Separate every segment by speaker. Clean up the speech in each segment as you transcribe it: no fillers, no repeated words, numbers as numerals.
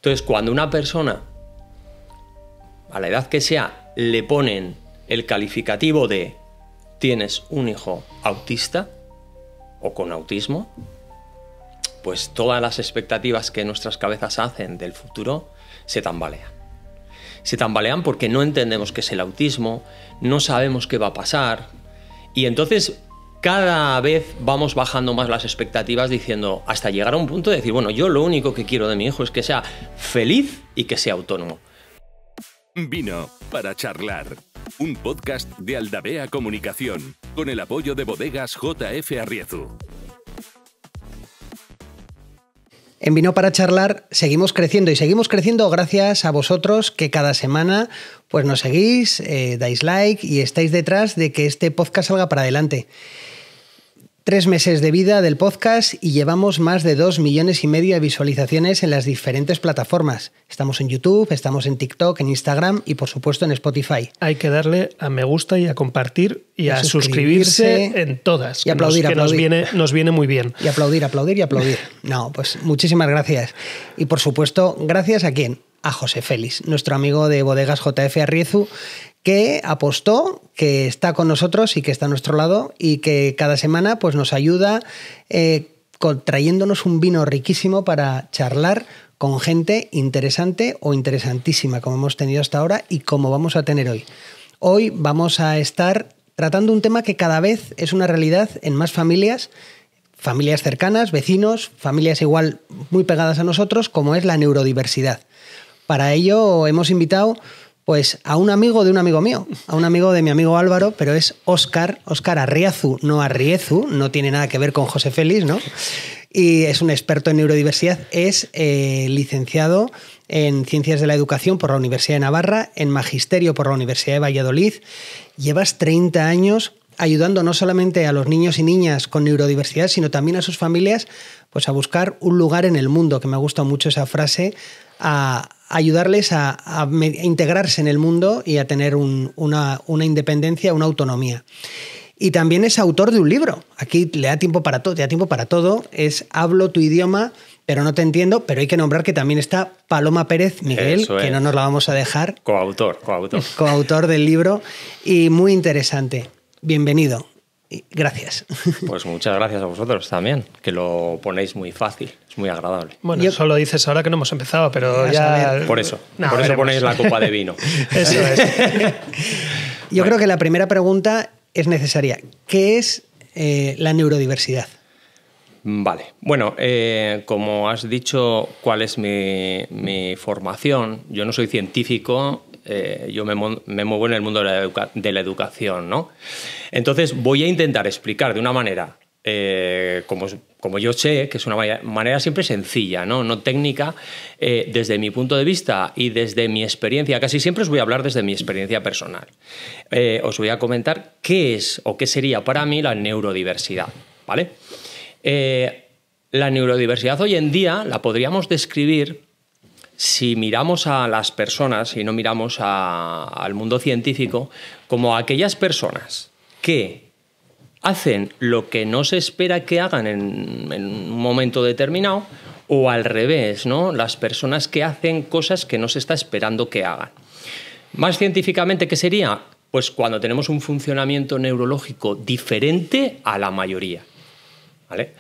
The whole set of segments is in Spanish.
Speaker 1: Entonces, cuando una persona, a la edad que sea, le ponen el calificativo de tienes un hijo autista o con autismo, pues todas las expectativas que nuestras cabezas hacen del futuro se tambalean. Se tambalean porque no entendemos qué es el autismo, no sabemos qué va a pasar, y entonces cada vez vamos bajando más las expectativas diciendo, hasta llegar a un punto de decir, bueno, yo lo único que quiero de mi hijo es que sea feliz y que sea autónomo.
Speaker 2: Vino para charlar. Un podcast de Aldabea Comunicación, con el apoyo de Bodegas J.F. Arriezu.
Speaker 3: En Vino para charlar seguimos creciendo y seguimos creciendo gracias a vosotros que cada semana pues nos seguís, dais like y estáis detrás de que este podcast salga para adelante. 3 meses de vida del podcast y llevamos más de 2,5 millones de visualizaciones en las diferentes plataformas. Estamos en YouTube, estamos en TikTok, en Instagram y por supuesto en Spotify.
Speaker 4: Hay que darle a me gusta y a compartir y a suscribirse en todas.
Speaker 3: Y aplaudir, aplaudir.
Speaker 4: Nos viene muy bien.
Speaker 3: Y aplaudir, aplaudir y aplaudir. No, pues muchísimas gracias. Y por supuesto, gracias a quién? A José Félix, nuestro amigo de Bodegas J.F. Arriezu, que apostó, que está con nosotros y que está a nuestro lado y que cada semana pues, nos ayuda trayéndonos un vino riquísimo para charlar con gente interesante o interesantísima, como hemos tenido hasta ahora y como vamos a tener hoy. Hoy vamos a estar tratando un tema que cada vez es una realidad en más familias cercanas, vecinos, familias igual muy pegadas a nosotros, como es la neurodiversidad. Para ello hemos invitado pues, a un amigo de un amigo mío, a un amigo de mi amigo Álvaro, pero es Óscar Arriezu, no Arriezu, no tiene nada que ver con José Félix, ¿no? Y es un experto en neurodiversidad, es licenciado en Ciencias de la Educación por la Universidad de Navarra, en Magisterio por la Universidad de Valladolid. Llevas 30 años ayudando no solamente a los niños y niñas con neurodiversidad, sino también a sus familias pues, a buscar un lugar en el mundo, que me ha gustado mucho esa frase, a ayudarles a integrarse en el mundo y a tener una independencia, una autonomía. Y también es autor de un libro. Aquí le da tiempo para todo. Es Hablo tu idioma, pero no te entiendo. Pero hay que nombrar que también está Paloma Pérez Miguel, que no nos la vamos a dejar. Coautor del libro. Y muy interesante. Bienvenido. Gracias.
Speaker 1: Pues muchas gracias a vosotros también, que lo ponéis muy fácil, es muy agradable.
Speaker 4: Bueno, eso lo dices ahora que no hemos empezado, pero ya...
Speaker 1: Por eso ponéis la copa de vino.
Speaker 4: Eso es.
Speaker 3: Yo creo que la primera pregunta es necesaria. ¿Qué es la neurodiversidad?
Speaker 1: Vale. Bueno, como has dicho, ¿cuál es mi formación? Yo no soy científico, yo me muevo en el mundo de la educación, ¿no? Entonces voy a intentar explicar de una manera, como yo sé, que es una manera siempre sencilla, no técnica, desde mi punto de vista y desde mi experiencia. Casi siempre os voy a hablar desde mi experiencia personal. Os voy a comentar qué es o qué sería para mí la neurodiversidad, ¿vale? La neurodiversidad hoy en día la podríamos describir, si miramos a las personas y no miramos al mundo científico, como aquellas personas que hacen lo que no se espera que hagan en un momento determinado, o al revés, ¿no? Las personas que hacen cosas que no se está esperando que hagan. Más científicamente, ¿qué sería? Pues cuando tenemos un funcionamiento neurológico diferente a la mayoría, ¿vale?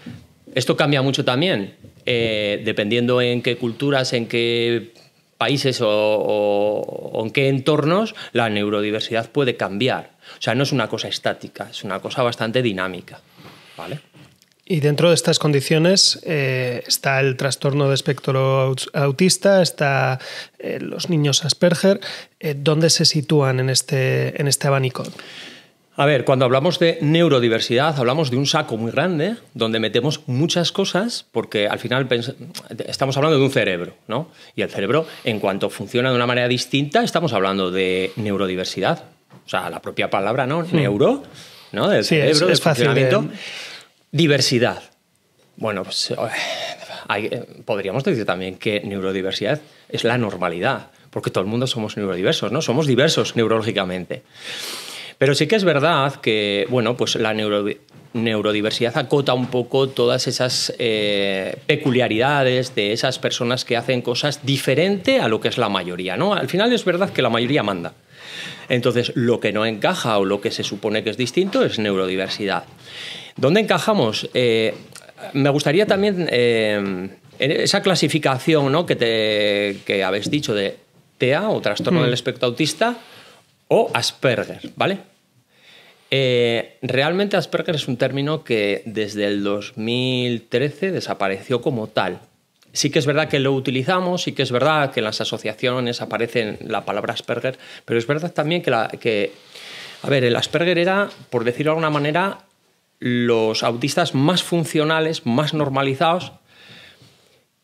Speaker 1: Esto cambia mucho también, dependiendo en qué culturas, en qué países o en qué entornos, la neurodiversidad puede cambiar. O sea, no es una cosa estática, es una cosa bastante dinámica, ¿vale?
Speaker 4: Y dentro de estas condiciones está el trastorno de espectro autista, está los niños Asperger. ¿Dónde se sitúan en este abanico?
Speaker 1: A ver, cuando hablamos de neurodiversidad, hablamos de un saco muy grande donde metemos muchas cosas, porque al final estamos hablando de un cerebro, ¿no? Y el cerebro, en cuanto funciona de una manera distinta, estamos hablando de neurodiversidad. O sea, la propia palabra, ¿no? Neuro, ¿no? Del cerebro,
Speaker 4: es fácil
Speaker 1: funcionamiento. Diversidad. Bueno, pues podríamos decir también que neurodiversidad es la normalidad, porque todo el mundo somos neurodiversos, ¿no? Somos diversos neurológicamente. Pero sí que es verdad que, bueno, pues la neurodiversidad acota un poco todas esas peculiaridades de esas personas que hacen cosas diferente a lo que es la mayoría, ¿no? Al final es verdad que la mayoría manda. Entonces, lo que no encaja o lo que se supone que es distinto es neurodiversidad. ¿Dónde encajamos? Me gustaría también en esa clasificación, ¿no?, que habéis dicho de TEA o trastorno del espectro autista o Asperger, ¿vale? Realmente Asperger es un término que desde el 2013 desapareció como tal. Sí que es verdad que lo utilizamos, sí que es verdad que en las asociaciones aparece la palabra Asperger, pero es verdad también que el Asperger era, por decirlo de alguna manera, los autistas más funcionales, más normalizados,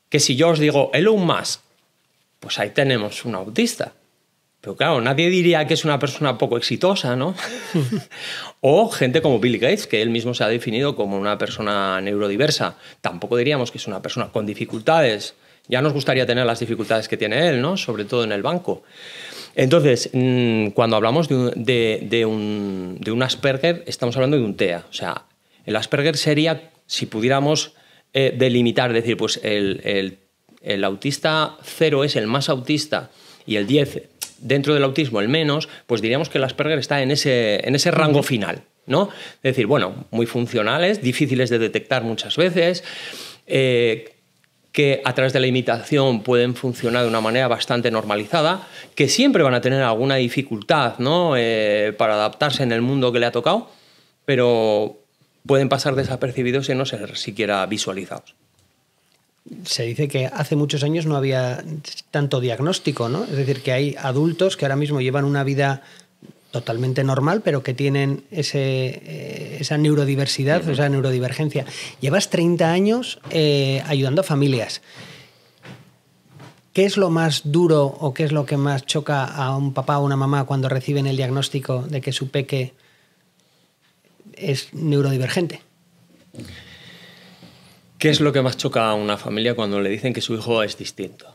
Speaker 1: que si yo os digo Elon Musk, pues ahí tenemos un autista. Pero claro, nadie diría que es una persona poco exitosa, ¿no? O gente como Bill Gates, que él mismo se ha definido como una persona neurodiversa. Tampoco diríamos que es una persona con dificultades. Ya nos gustaría tener las dificultades que tiene él, ¿no? Sobre todo en el banco. Entonces, cuando hablamos de un Asperger, estamos hablando de un TEA. O sea, el Asperger sería, si pudiéramos delimitar, decir, pues el autista 0 es el más autista y el 10 dentro del autismo el menos, pues diríamos que el Asperger está en ese rango final, ¿no? Es decir, bueno, muy funcionales, difíciles de detectar muchas veces, que a través de la imitación pueden funcionar de una manera bastante normalizada, que siempre van a tener alguna dificultad, ¿no?, para adaptarse en el mundo que le ha tocado, pero pueden pasar desapercibidos y no ser siquiera visualizados.
Speaker 3: Se dice que hace muchos años no había tanto diagnóstico, ¿no? Es decir, que hay adultos que ahora mismo llevan una vida totalmente normal, pero que tienen esa neurodiversidad, esa neurodivergencia. Llevas 30 años ayudando a familias. ¿Qué es lo más duro o qué es lo que más choca a un papá o una mamá cuando reciben el diagnóstico de que su peque es neurodivergente?
Speaker 1: ¿Qué es lo que más choca a una familia cuando le dicen que su hijo es distinto?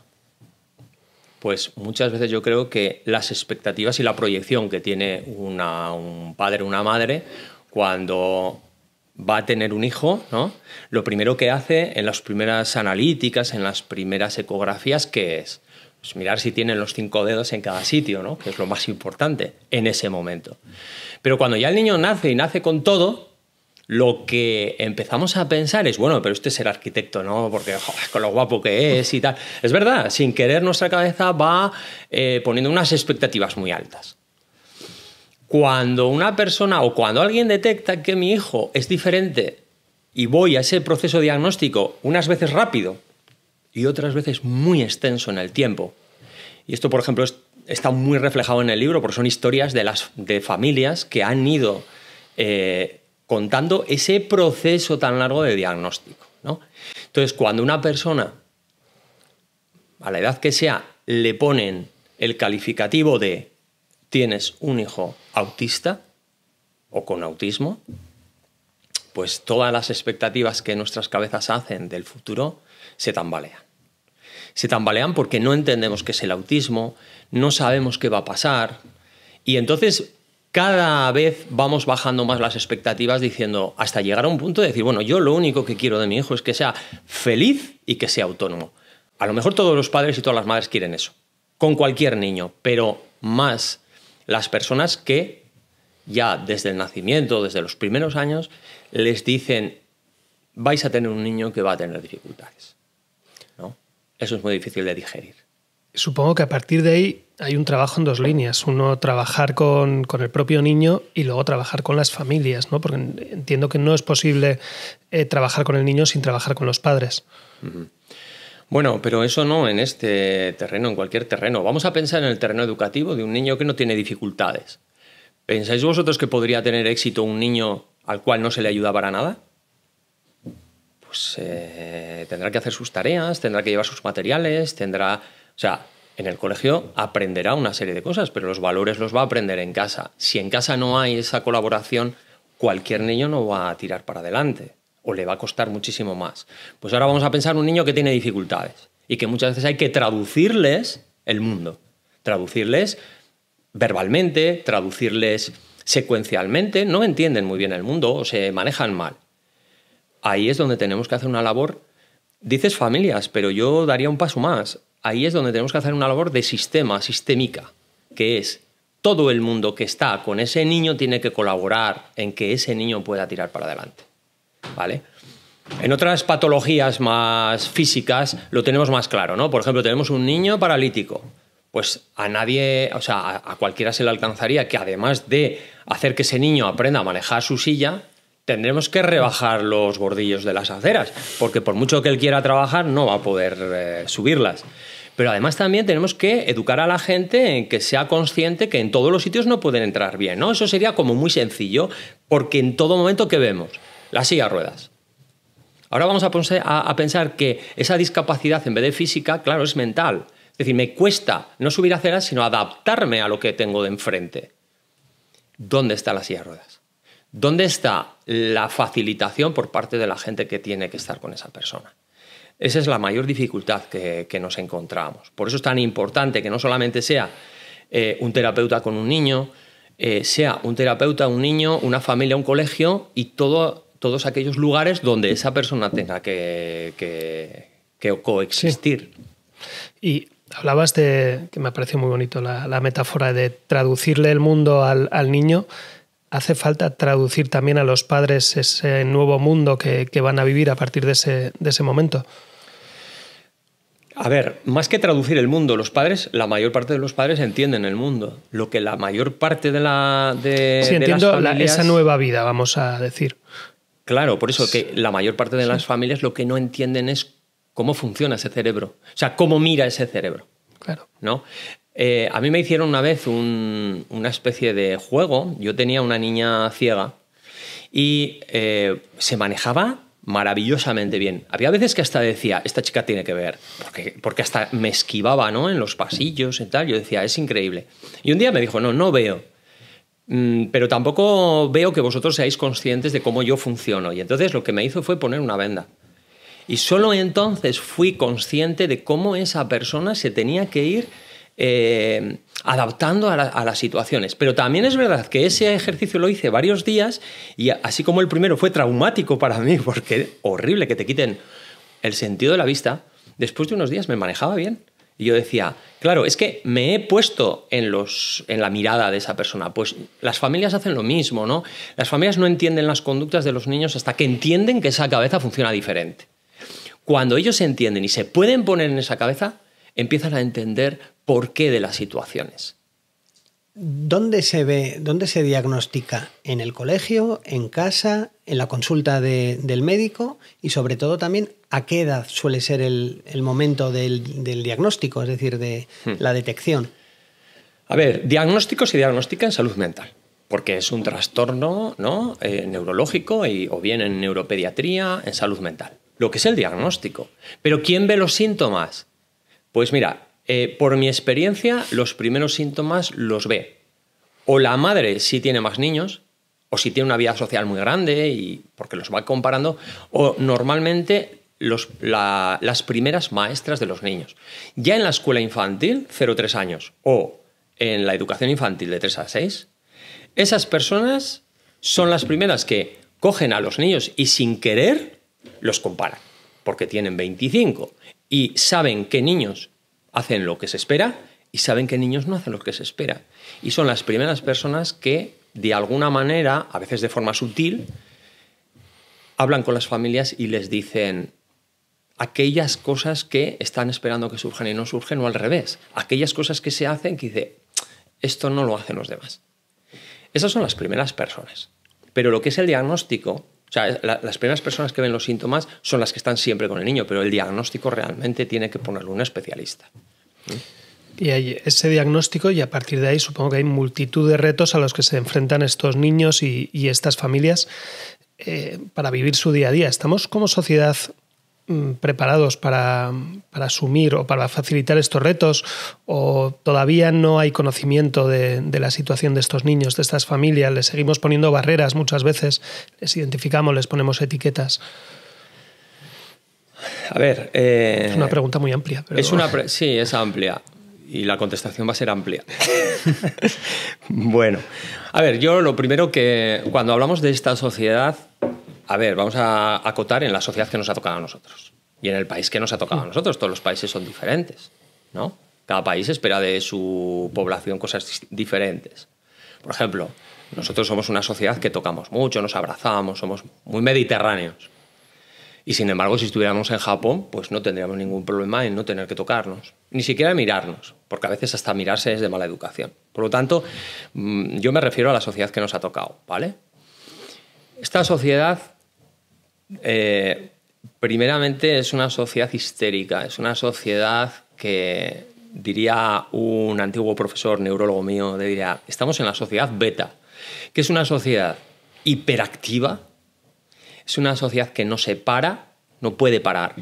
Speaker 1: Pues muchas veces yo creo que las expectativas y la proyección que tiene un padre o una madre cuando va a tener un hijo, ¿no?, lo primero que hace en las primeras analíticas, en las primeras ecografías, ¿qué es? Pues mirar si tienen los 5 dedos en cada sitio, ¿no?, que es lo más importante en ese momento. Pero cuando ya el niño nace y nace con todo, lo que empezamos a pensar es, bueno, pero este será arquitecto, ¿no?, porque joder, con lo guapo que es y tal. Es verdad, sin querer nuestra cabeza va poniendo unas expectativas muy altas. Cuando una persona o cuando alguien detecta que mi hijo es diferente y voy a ese proceso diagnóstico unas veces rápido y otras veces muy extenso en el tiempo, y esto, por ejemplo, está muy reflejado en el libro porque son historias de familias que han ido contando ese proceso tan largo de diagnóstico, ¿no? Entonces, cuando una persona, a la edad que sea, le ponen el calificativo de tienes un hijo autista o con autismo, pues todas las expectativas que nuestras cabezas hacen del futuro se tambalean. Se tambalean porque no entendemos qué es el autismo, no sabemos qué va a pasar, y entonces cada vez vamos bajando más las expectativas diciendo, hasta llegar a un punto de decir, bueno, yo lo único que quiero de mi hijo es que sea feliz y que sea autónomo. A lo mejor todos los padres y todas las madres quieren eso, con cualquier niño, pero más las personas que ya desde el nacimiento, desde los primeros años, les dicen, vais a tener un niño que va a tener dificultades, ¿no? Eso es muy difícil de digerir.
Speaker 4: Supongo que a partir de ahí hay un trabajo en dos líneas. Uno, trabajar con el propio niño y luego trabajar con las familias, ¿no? Porque entiendo que no es posible trabajar con el niño sin trabajar con los padres.
Speaker 1: Bueno, pero eso no en este terreno, en cualquier terreno. Vamos a pensar en el terreno educativo de un niño que no tiene dificultades. ¿Pensáis vosotros que podría tener éxito un niño al cual no se le ayuda para nada? Pues tendrá que hacer sus tareas, tendrá que llevar sus materiales, O sea, en el colegio aprenderá una serie de cosas, pero los valores los va a aprender en casa. Si en casa no hay esa colaboración, cualquier niño no va a tirar para adelante o le va a costar muchísimo más. Pues ahora vamos a pensar en un niño que tiene dificultades y que muchas veces hay que traducirles el mundo, traducirles verbalmente, traducirles secuencialmente no entienden muy bien el mundo o se manejan mal. Ahí es donde tenemos que hacer una labor, dices familias, pero yo daría un paso más. Ahí es donde tenemos que hacer una labor de sistémica, que es todo el mundo que está con ese niño tiene que colaborar en que ese niño pueda tirar para adelante, ¿vale? En otras patologías más físicas lo tenemos más claro, ¿no? Por ejemplo, tenemos un niño paralítico. Pues a nadie, o sea, a cualquiera se le alcanzaría que además de hacer que ese niño aprenda a manejar su silla, tendremos que rebajar los bordillos de las aceras, porque por mucho que él quiera trabajar no va a poder subirlas. Pero además también tenemos que educar a la gente en que sea consciente que en todos los sitios no pueden entrar bien, ¿no? Eso sería como muy sencillo, porque en todo momento, ¿qué vemos? La silla de ruedas. Ahora vamos a pensar que esa discapacidad, en vez de física, claro, es mental. Es decir, me cuesta no subir aceras, sino adaptarme a lo que tengo de enfrente. ¿Dónde está la silla de ruedas? ¿Dónde está la facilitación por parte de la gente que tiene que estar con esa persona? Esa es la mayor dificultad que nos encontramos. Por eso es tan importante que no solamente sea un terapeuta con un niño, sea un terapeuta, un niño, una familia, un colegio y todos aquellos lugares donde esa persona tenga que coexistir.
Speaker 4: Sí. Y hablabas de, que me pareció muy bonito, la metáfora de traducirle el mundo al niño. ¿Hace falta traducir también a los padres ese nuevo mundo que van a vivir a partir de ese momento?
Speaker 1: A ver, más que traducir el mundo, la mayor parte de los padres entienden el mundo. Lo que la mayor parte de
Speaker 4: sí, entiendo
Speaker 1: las familias...
Speaker 4: esa nueva vida, vamos a decir.
Speaker 1: Claro, por eso que la mayor parte de las familias lo que no entienden es cómo funciona ese cerebro. O sea, cómo mira ese cerebro.
Speaker 4: Claro.
Speaker 1: ¿No? A mí me hicieron una vez una especie de juego. Yo tenía una niña ciega y se manejaba maravillosamente bien. Había veces que hasta decía, esta chica tiene que ver, porque hasta me esquivaba, ¿no? En los pasillos y tal. Yo decía, es increíble. Y un día me dijo, no veo. Pero tampoco veo que vosotros seáis conscientes de cómo yo funciono. Y entonces lo que me hizo fue poner una venda. Y solo entonces fui consciente de cómo esa persona se tenía que ir adaptando a las situaciones. Pero también es verdad que ese ejercicio lo hice varios días y así como el primero fue traumático para mí, porque es horrible que te quiten el sentido de la vista, después de unos días me manejaba bien. Y yo decía, claro, es que me he puesto en la mirada de esa persona. Pues las familias hacen lo mismo, ¿no? Las familias no entienden las conductas de los niños hasta que entienden que esa cabeza funciona diferente. Cuando ellos se entienden y se pueden poner en esa cabeza, empiezan a entender por qué de las situaciones.
Speaker 3: ¿Dónde se diagnostica? ¿En el colegio, en casa, en la consulta del médico? Y sobre todo también, ¿a qué edad suele ser el momento del diagnóstico, es decir, de la detección?
Speaker 1: A ver, diagnóstico se diagnostica en salud mental, porque es un trastorno, ¿no? Neurológico o bien en neuropediatría, en salud mental. Lo que es el diagnóstico. ¿Pero quién ve los síntomas? Pues mira, por mi experiencia, los primeros síntomas los ve o la madre si tiene más niños, o si tiene una vida social muy grande, y porque los va comparando, o normalmente las primeras maestras de los niños. Ya en la escuela infantil, 0-3 años, o en la educación infantil de 3 a 6, esas personas son las primeras que cogen a los niños y sin querer los comparan, porque tienen 25 y saben qué niños hacen lo que se espera y saben qué niños no hacen lo que se espera. Y son las primeras personas que, de alguna manera, a veces de forma sutil, hablan con las familias y les dicen aquellas cosas que están esperando que surjan y no surgen, o al revés, aquellas cosas que se hacen que dice, esto no lo hacen los demás. Esas son las primeras personas. Pero lo que es el diagnóstico, o sea, las primeras personas que ven los síntomas son las que están siempre con el niño, pero el diagnóstico realmente tiene que ponerlo un especialista.
Speaker 4: Y hay ese diagnóstico, y a partir de ahí supongo que hay multitud de retos a los que se enfrentan estos niños y estas familias para vivir su día a día. ¿Estamos como sociedad preparados para asumir o para facilitar estos retos, o todavía no hay conocimiento de la situación de estos niños, de estas familias? Les seguimos poniendo barreras muchas veces, les identificamos, les ponemos etiquetas.
Speaker 1: A ver...
Speaker 4: es una pregunta muy amplia. Pero...
Speaker 1: sí, es amplia. y la contestación va a ser amplia. Bueno, a ver, yo lo primero que cuando hablamos de esta sociedad, a ver, vamos a acotar en la sociedad que nos ha tocado a nosotros y en el país que nos ha tocado a nosotros. Todos los países son diferentes, ¿no? Cada país espera de su población cosas diferentes. Por ejemplo, nosotros somos una sociedad que tocamos mucho, nos abrazamos, somos muy mediterráneos. Y sin embargo, si estuviéramos en Japón, pues no tendríamos ningún problema en no tener que tocarnos. Ni siquiera mirarnos, porque a veces hasta mirarse es de mala educación. Por lo tanto, yo me refiero a la sociedad que nos ha tocado, ¿vale? Esta sociedad, primeramente, es una sociedad histérica, es una sociedad que, diría un antiguo profesor neurólogo mío, diría, estamos en la sociedad beta, que es una sociedad hiperactiva, es una sociedad que no se para, no puede parar.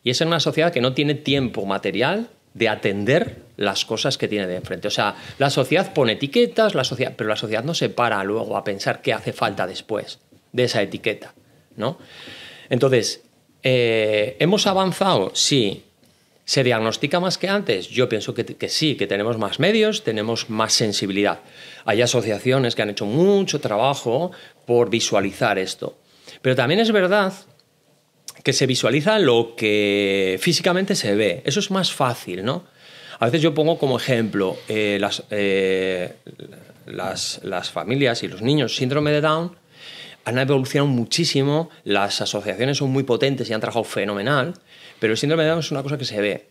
Speaker 1: Y es una sociedad que no tiene tiempo material de atender las cosas que tiene de enfrente. O sea, la sociedad pone etiquetas, pero la sociedad no se para luego a pensar qué hace falta después de esa etiqueta, ¿no? Entonces, ¿hemos avanzado? Sí. ¿Se diagnostica más que antes? Yo pienso que sí, que tenemos más medios, tenemos más sensibilidad. Hay asociaciones que han hecho mucho trabajo por visualizar esto. Pero también es verdad que se visualiza lo que físicamente se ve. Eso es más fácil, ¿no? A veces yo pongo como ejemplo las familias y los niños síndrome de Down han evolucionado muchísimo, las asociaciones son muy potentes y han trabajado fenomenal, pero el síndrome de Down es una cosa que se ve,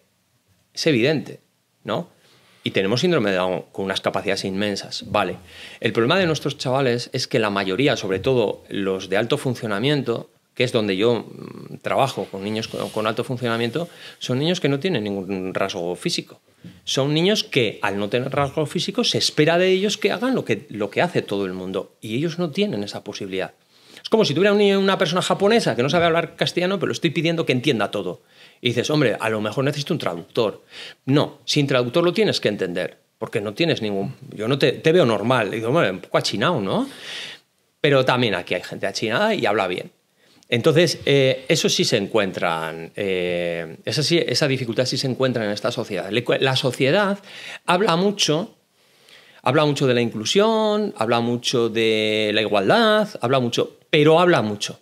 Speaker 1: es evidente, ¿no? Y tenemos síndrome de Down con unas capacidades inmensas. Vale. El problema de nuestros chavales es que la mayoría, sobre todo los de alto funcionamiento, que es donde yo trabajo con niños con alto funcionamiento, son niños que no tienen ningún rasgo físico. Son niños que, al no tener rasgo físico, se espera de ellos que hagan lo que hace todo el mundo. Y ellos no tienen esa posibilidad. Es como si tuviera una persona japonesa que no sabe hablar castellano, pero estoy pidiendo que entienda todo. Y dices, hombre, a lo mejor necesito un traductor. No, sin traductor lo tienes que entender, porque no tienes ningún... Yo no te veo normal. Y digo, hombre, un poco achinado, ¿no? Pero también aquí hay gente achinada y habla bien. Entonces, eso sí se encuentran, esa dificultad sí se encuentra en esta sociedad. La sociedad habla mucho de la inclusión, habla mucho de la igualdad, pero habla mucho.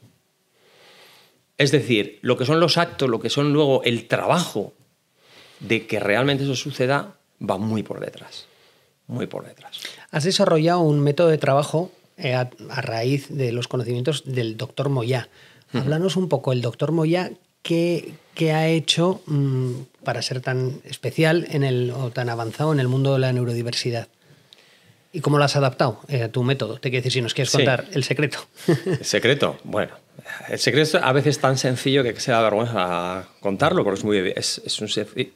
Speaker 1: Es decir, lo que son los actos, lo que son luego el trabajo de que realmente eso suceda, va muy por detrás, muy por detrás.
Speaker 3: Has desarrollado un método de trabajo a raíz de los conocimientos del doctor Moyá. Háblanos un poco, el doctor Moyá, ¿qué ha hecho para ser tan especial o tan avanzado en el mundo de la neurodiversidad? ¿Y cómo lo has adaptado a tu método? Te quiero decir, si nos quieres contar el secreto.
Speaker 1: ¿El secreto? Bueno, el secreto a veces es tan sencillo que se da vergüenza contarlo, porque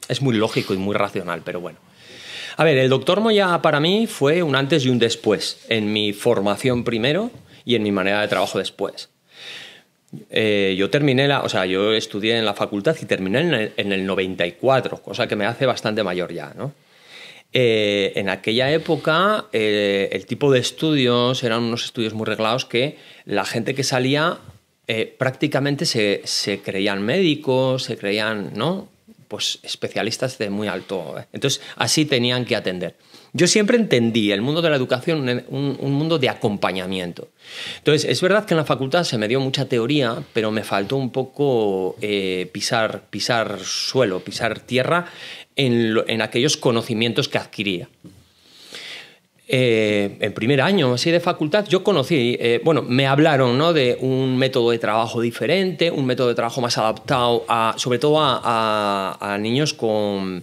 Speaker 1: es muy lógico y muy racional, pero bueno. A ver, el doctor Moyá para mí fue un antes y un después en mi formación primero y en mi manera de trabajo después. Yo estudié en la facultad y terminé en el 94, cosa que me hace bastante mayor ya, ¿no? En aquella época el tipo de estudios eran unos estudios muy reglados que la gente que salía prácticamente se creían médicos, se creían, ¿no? Pues especialistas de muy alto. Entonces, así tenían que atender. Yo siempre entendí el mundo de la educación un mundo de acompañamiento. Entonces, es verdad que en la facultad se me dio mucha teoría, pero me faltó un poco pisar suelo, pisar tierra en aquellos conocimientos que adquiría. En primer año así de facultad yo conocí, me hablaron, ¿no?, de un método de trabajo diferente, un método de trabajo más adaptado sobre todo a niños con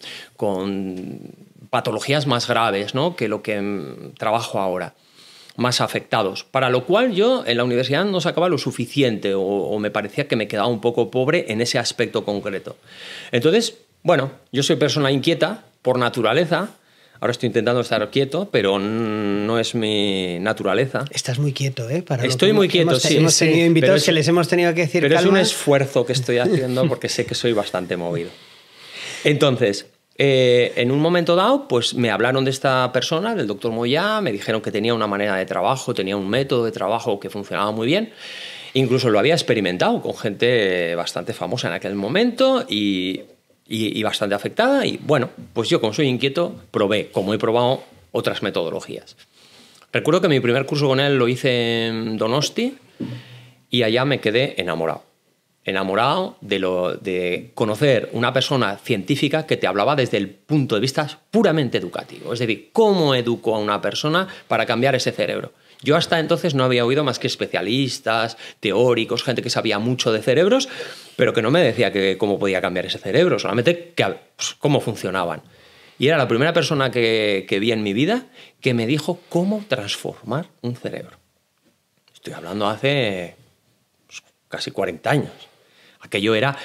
Speaker 1: patologías más graves, ¿no?, que lo que trabajo ahora, más afectados, para lo cual yo en la universidad no sacaba lo suficiente o me parecía que me quedaba un poco pobre en ese aspecto concreto. Entonces, bueno, yo soy persona inquieta por naturaleza. Ahora estoy intentando estar quieto, pero no es mi naturaleza.
Speaker 3: Estás muy quieto, ¿eh?
Speaker 1: Estoy muy quieto, sí.
Speaker 3: Hemos tenido invitados que les hemos tenido que decir
Speaker 1: pero
Speaker 3: calma.
Speaker 1: Es un esfuerzo que estoy haciendo porque sé que soy bastante movido. Entonces, en un momento dado, pues me hablaron de esta persona, del doctor Moyá, me dijeron que tenía una manera de trabajo, tenía un método de trabajo que funcionaba muy bien. Incluso lo había experimentado con gente bastante famosa en aquel momento y y bastante afectada. Y bueno, pues yo como soy inquieto, probé, como he probado otras metodologías. Recuerdo que mi primer curso con él lo hice en Donosti y allá me quedé enamorado. Enamorado de conocer una persona científica que te hablaba desde el punto de vista puramente educativo. Es decir, cómo educo a una persona para cambiar ese cerebro. Yo hasta entonces no había oído más que especialistas, teóricos, gente que sabía mucho de cerebros, pero que no me decía cómo podía cambiar ese cerebro, solamente cómo funcionaban. Y era la primera persona que vi en mi vida que me dijo cómo transformar un cerebro. Estoy hablando hace casi 40 años. Aquello era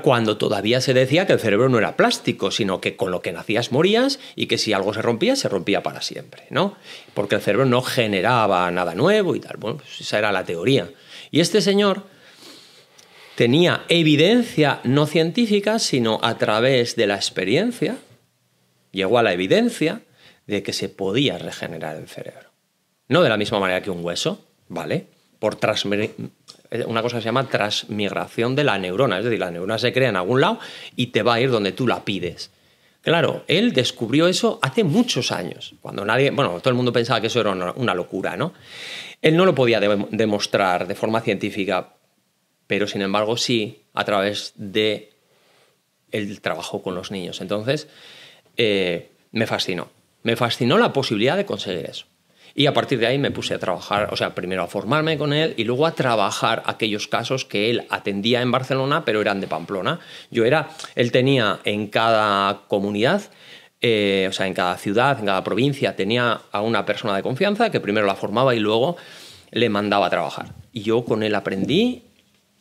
Speaker 1: cuando todavía se decía que el cerebro no era plástico, sino que con lo que nacías morías y que si algo se rompía para siempre, ¿no? Porque el cerebro no generaba nada nuevo y tal. Bueno, pues esa era la teoría. Y este señor tenía evidencia no científica, sino a través de la experiencia, llegó a la evidencia de que se podía regenerar el cerebro. No de la misma manera que un hueso, ¿vale? Por una cosa que se llama transmigración de la neurona, es decir, la neurona se crea en algún lado y te va a ir donde tú la pides. Claro, él descubrió eso hace muchos años, cuando todo el mundo pensaba que eso era una locura, ¿no? Él no lo podía demostrar de forma científica, pero sin embargo sí a través de el trabajo con los niños. Entonces, me fascinó. Me fascinó la posibilidad de conseguir eso. Y a partir de ahí me puse a trabajar, o sea, primero a formarme con él y luego a trabajar aquellos casos que él atendía en Barcelona, pero eran de Pamplona. Él tenía en cada comunidad, o sea, en cada ciudad, en cada provincia, tenía a una persona de confianza que primero la formaba y luego le mandaba a trabajar. Y yo con él aprendí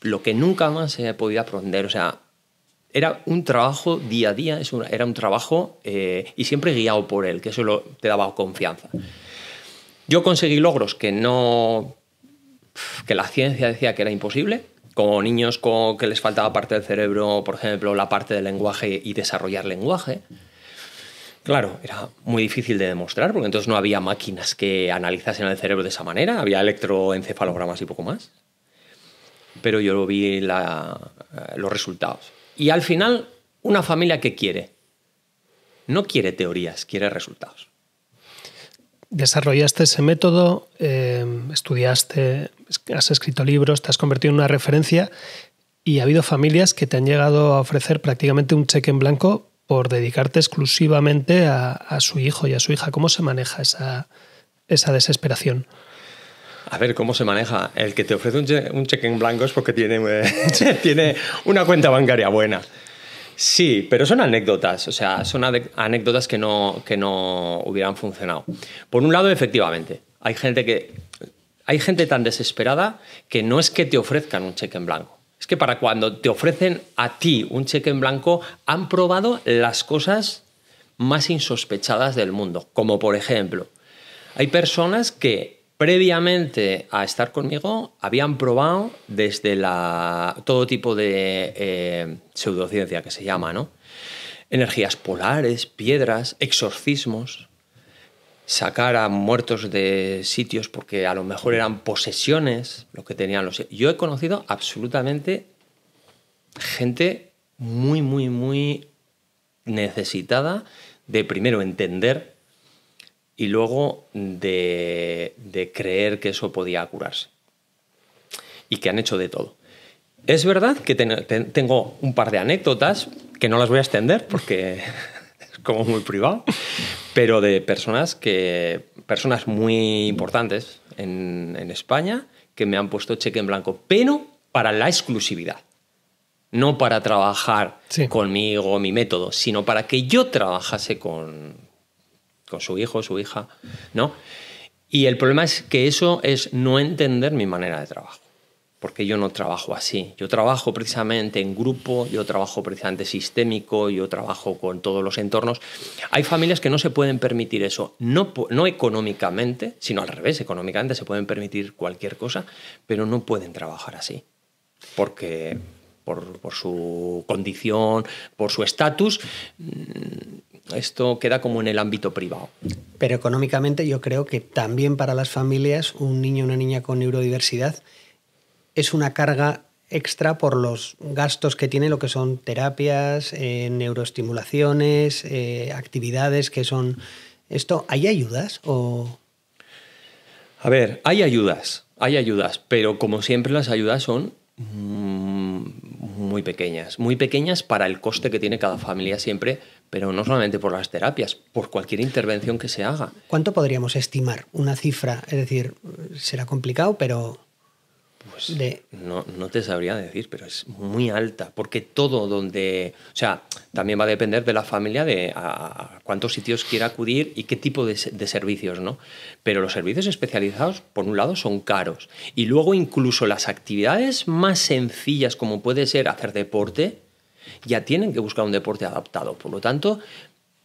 Speaker 1: lo que nunca más he podido aprender, o sea, era un trabajo día a día, era un trabajo y siempre guiado por él, que eso te daba confianza. Yo conseguí logros que la ciencia decía que era imposible, como niños que les faltaba parte del cerebro, por ejemplo, la parte del lenguaje y desarrollar lenguaje. Claro, era muy difícil de demostrar, porque entonces no había máquinas que analizasen el cerebro de esa manera, había electroencefalogramas y poco más. Pero yo vi los resultados. Y al final, una familia ¿qué quiere? No quiere teorías, quiere resultados.
Speaker 4: Desarrollaste ese método, estudiaste, has escrito libros, te has convertido en una referencia y ha habido familias que te han llegado a ofrecer prácticamente un cheque en blanco por dedicarte exclusivamente a su hijo y a su hija. ¿Cómo se maneja esa desesperación?
Speaker 1: A ver, ¿cómo se maneja? El que te ofrece un cheque en blanco es porque tiene una cuenta bancaria buena. Sí, pero son anécdotas, o sea, son anécdotas que no hubieran funcionado. Por un lado, efectivamente, hay gente tan desesperada que no es que te ofrezcan un cheque en blanco. Es que para cuando te ofrecen a ti un cheque en blanco, han probado las cosas más insospechadas del mundo. Como por ejemplo, hay personas que previamente a estar conmigo habían probado desde todo tipo de pseudociencia que se llama, ¿no? Energías polares, piedras, exorcismos, sacar a muertos de sitios porque a lo mejor eran posesiones lo que tenían los... Yo he conocido absolutamente gente muy, muy, muy necesitada de primero entender y luego de creer que eso podía curarse. Y que han hecho de todo. Es verdad que tengo un par de anécdotas que no las voy a extender porque es como muy privado, pero de personas muy importantes en España que me han puesto cheque en blanco, pero para la exclusividad. No para trabajar conmigo, mi método, sino para que yo trabajase con su hijo, su hija, ¿no? Y el problema es que eso es no entender mi manera de trabajo, porque yo no trabajo así. Yo trabajo precisamente en grupo, yo trabajo precisamente sistémico, yo trabajo con todos los entornos. Hay familias que no se pueden permitir eso, no económicamente, sino al revés, económicamente se pueden permitir cualquier cosa, pero no pueden trabajar así, porque por su condición, por su estatus, esto queda como en el ámbito privado.
Speaker 3: Pero económicamente yo creo que también para las familias un niño o una niña con neurodiversidad es una carga extra por los gastos que tiene lo que son terapias, neuroestimulaciones, actividades que son... ¿Esto hay ayudas o...?
Speaker 1: A ver, hay ayudas, pero como siempre las ayudas son muy pequeñas para el coste que tiene cada familia siempre, pero no solamente por las terapias, por cualquier intervención que se haga.
Speaker 3: ¿Cuánto podríamos estimar una cifra? Es decir, será complicado, pero...
Speaker 1: Pues no te sabría decir, pero es muy alta, porque todo donde... O sea, también va a depender de la familia de a cuántos sitios quiera acudir y qué tipo de servicios, ¿no? Pero los servicios especializados, por un lado, son caros. Y luego incluso las actividades más sencillas, como puede ser hacer deporte, ya tienen que buscar un deporte adaptado. Por lo tanto,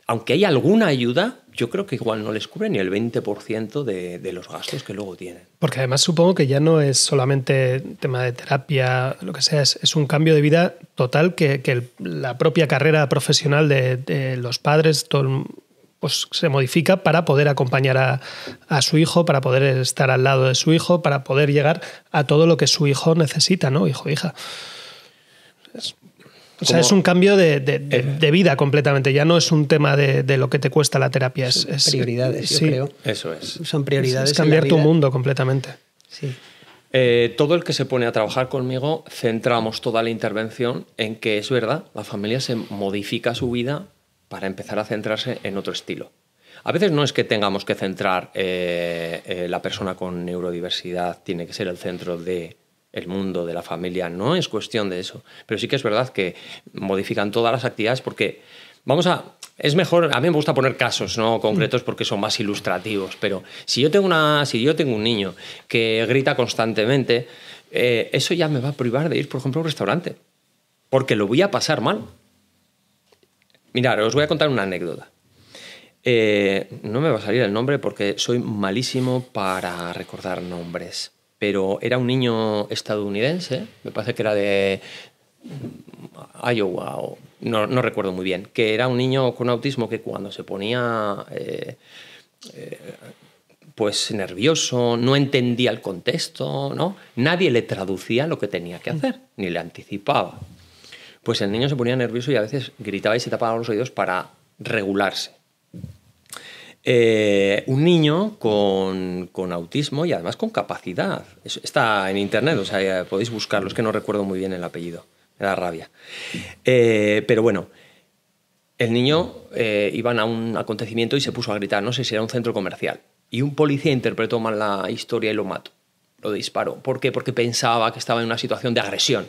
Speaker 1: aunque hay alguna ayuda, yo creo que igual no les cubre ni el 20% de los gastos que luego tienen.
Speaker 4: Porque además supongo que ya no es solamente tema de terapia, lo que sea, es un cambio de vida total que la propia carrera profesional de los padres pues, se modifica para poder acompañar a su hijo, para poder estar al lado de su hijo, para poder llegar a todo lo que su hijo necesita, ¿no? Hijo, hija. O sea, es un cambio de vida completamente. Ya no es un tema de lo que te cuesta la terapia. Es
Speaker 3: prioridades,
Speaker 4: sí,
Speaker 3: yo creo.
Speaker 1: Eso es.
Speaker 3: Son prioridades.
Speaker 4: Es cambiar tu mundo completamente.
Speaker 3: Sí.
Speaker 1: Todo el que se pone a trabajar conmigo, centramos toda la intervención en que es verdad, la familia se modifica su vida para empezar a centrarse en otro estilo. A veces no es que tengamos que centrar la persona con neurodiversidad, tiene que ser el centro de el mundo de la familia, no es cuestión de eso, pero sí que es verdad que modifican todas las actividades porque es mejor, a mí me gusta poner casos no concretos porque son más ilustrativos, pero si yo tengo un niño que grita constantemente, eso ya me va a privar de ir, por ejemplo, a un restaurante, porque lo voy a pasar mal. Mirad, os voy a contar una anécdota. No me va a salir el nombre porque soy malísimo para recordar nombres. Pero era un niño estadounidense, me parece que era de Iowa, o no recuerdo muy bien, que era un niño con autismo que cuando se ponía pues nervioso, no entendía el contexto, ¿no? Nadie le traducía lo que tenía que hacer, ni le anticipaba. Pues el niño se ponía nervioso y a veces gritaba y se tapaba los oídos para regularse. Un niño con autismo y además con capacidad. Está en internet, o sea, podéis buscarlo, es que no recuerdo muy bien el apellido, me da rabia. Pero bueno, el niño iban a un acontecimiento y se puso a gritar, no sé si era un centro comercial, y un policía interpretó mal la historia y lo mató, lo disparó. ¿Por qué? Porque pensaba que estaba en una situación de agresión.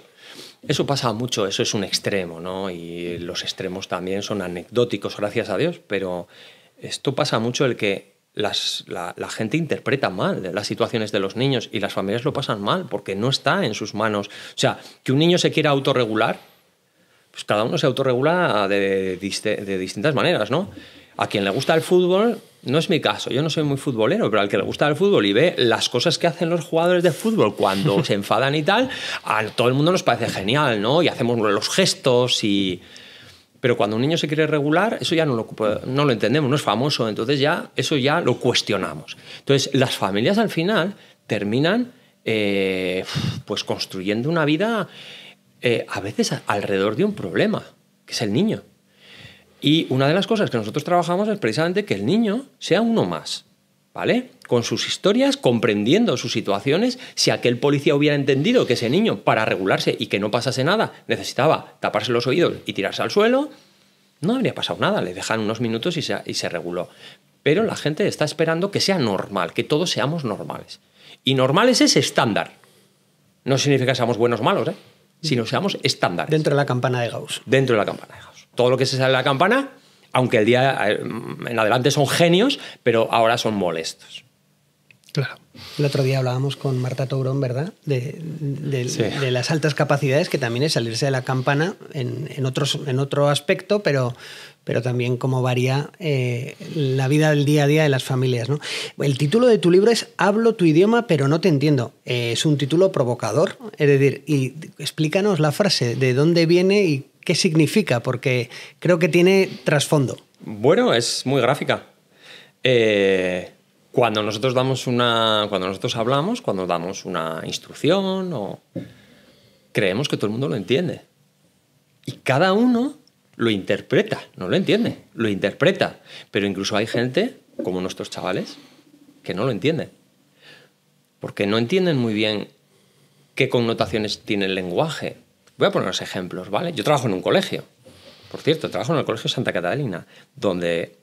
Speaker 1: Eso pasa mucho, eso es un extremo, ¿no? Y los extremos también son anecdóticos, gracias a Dios, pero... Esto pasa mucho, el que la gente interpreta mal las situaciones de los niños y las familias lo pasan mal porque no está en sus manos. O sea, que un niño se quiera autorregular, pues cada uno se autorregula de distintas maneras, ¿no? A quien le gusta el fútbol, no es mi caso, yo no soy muy futbolero, pero al que le gusta el fútbol y ve las cosas que hacen los jugadores de fútbol cuando se enfadan y tal, a todo el mundo nos parece genial, ¿no? Y hacemos los gestos y... Pero cuando un niño se quiere regular, eso ya no lo entendemos, no es famoso, entonces ya eso ya lo cuestionamos. Entonces las familias al final terminan pues construyendo una vida a veces alrededor de un problema, que es el niño. Y una de las cosas que nosotros trabajamos es precisamente que el niño sea uno más, ¿vale? Con sus historias, comprendiendo sus situaciones. Si aquel policía hubiera entendido que ese niño, para regularse y que no pasase nada, necesitaba taparse los oídos y tirarse al suelo, no habría pasado nada. Le dejan unos minutos y se reguló. Pero la gente está esperando que sea normal, que todos seamos normales. Y normales es estándar. No significa que seamos buenos o malos, sino seamos estándares.
Speaker 3: Dentro de la campana de Gauss.
Speaker 1: Dentro de la campana de Gauss. Todo lo que se sale de la campana, aunque el día en adelante son genios, pero ahora son molestos.
Speaker 4: Claro.
Speaker 3: El otro día hablábamos con Marta Tourón, ¿verdad? De las altas capacidades, que también es salirse de la campana en otro aspecto, pero también cómo varía la vida del día a día de las familias, ¿no? El título de tu libro es Hablo tu idioma, pero no te entiendo. Es un título provocador. Es decir, y explícanos la frase, de dónde viene y qué significa, porque creo que tiene trasfondo.
Speaker 1: Bueno, es muy gráfica. Cuando nosotros hablamos, cuando damos una instrucción creemos que todo el mundo lo entiende. Y cada uno lo interpreta, no lo entiende, lo interpreta. Pero incluso hay gente, como nuestros chavales, que no lo entiende. Porque no entienden muy bien qué connotaciones tiene el lenguaje. Voy a poneros ejemplos, ¿vale? Yo trabajo en un colegio. Por cierto, trabajo en el Colegio Santa Catalina, donde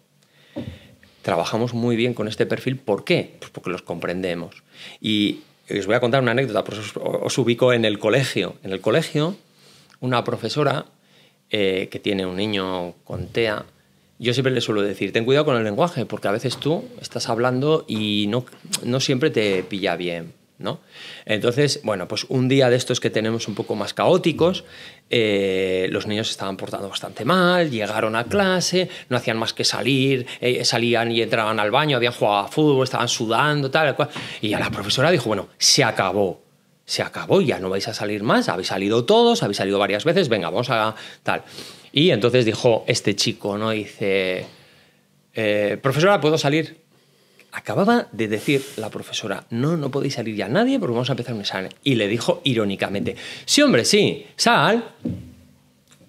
Speaker 1: trabajamos muy bien con este perfil. ¿Por qué? Pues porque los comprendemos. Y os voy a contar una anécdota, por eso os ubico en el colegio. En el colegio, una profesora que tiene un niño con TEA, yo siempre le suelo decir, ten cuidado con el lenguaje, porque a veces tú estás hablando y no siempre te pilla bien, ¿no? Entonces, bueno, pues un día de estos que tenemos un poco más caóticos, los niños se estaban portando bastante mal, llegaron a clase, no hacían más que salir, salían y entraban al baño, habían jugado a fútbol, estaban sudando, tal, cual. Y ya la profesora dijo, bueno, se acabó, ya no vais a salir más, habéis salido todos, habéis salido varias veces, venga, vamos a tal. Y entonces dijo este chico, ¿no? Dice, profesora, ¿puedo salir? Acababa de decir la profesora, no podéis salir ya nadie porque vamos a empezar un examen. Y le dijo irónicamente, sí, hombre, sí, sal.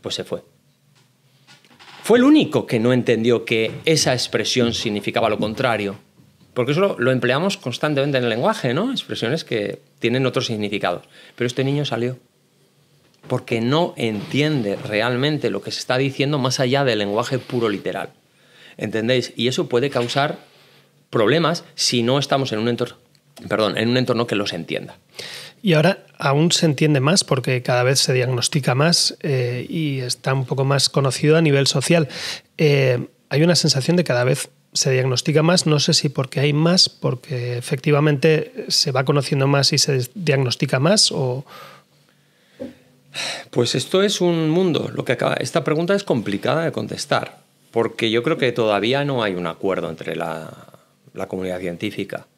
Speaker 1: Pues se fue. Fue el único que no entendió que esa expresión significaba lo contrario. Porque eso lo empleamos constantemente en el lenguaje, ¿no? Expresiones que tienen otros significados. Pero este niño salió. Porque no entiende realmente lo que se está diciendo más allá del lenguaje puro literal. ¿Entendéis? Y eso puede causar problemas si no estamos en un entorno que los entienda.
Speaker 4: Y ahora aún se entiende más porque cada vez se diagnostica más y está un poco más conocido a nivel social. Hay una sensación de que cada vez se diagnostica más, no sé si porque hay más, porque efectivamente se va conociendo más y se diagnostica más o...
Speaker 1: Pues esto es un mundo. Esta pregunta es complicada de contestar porque yo creo que todavía no hay un acuerdo entre la comunidad científica.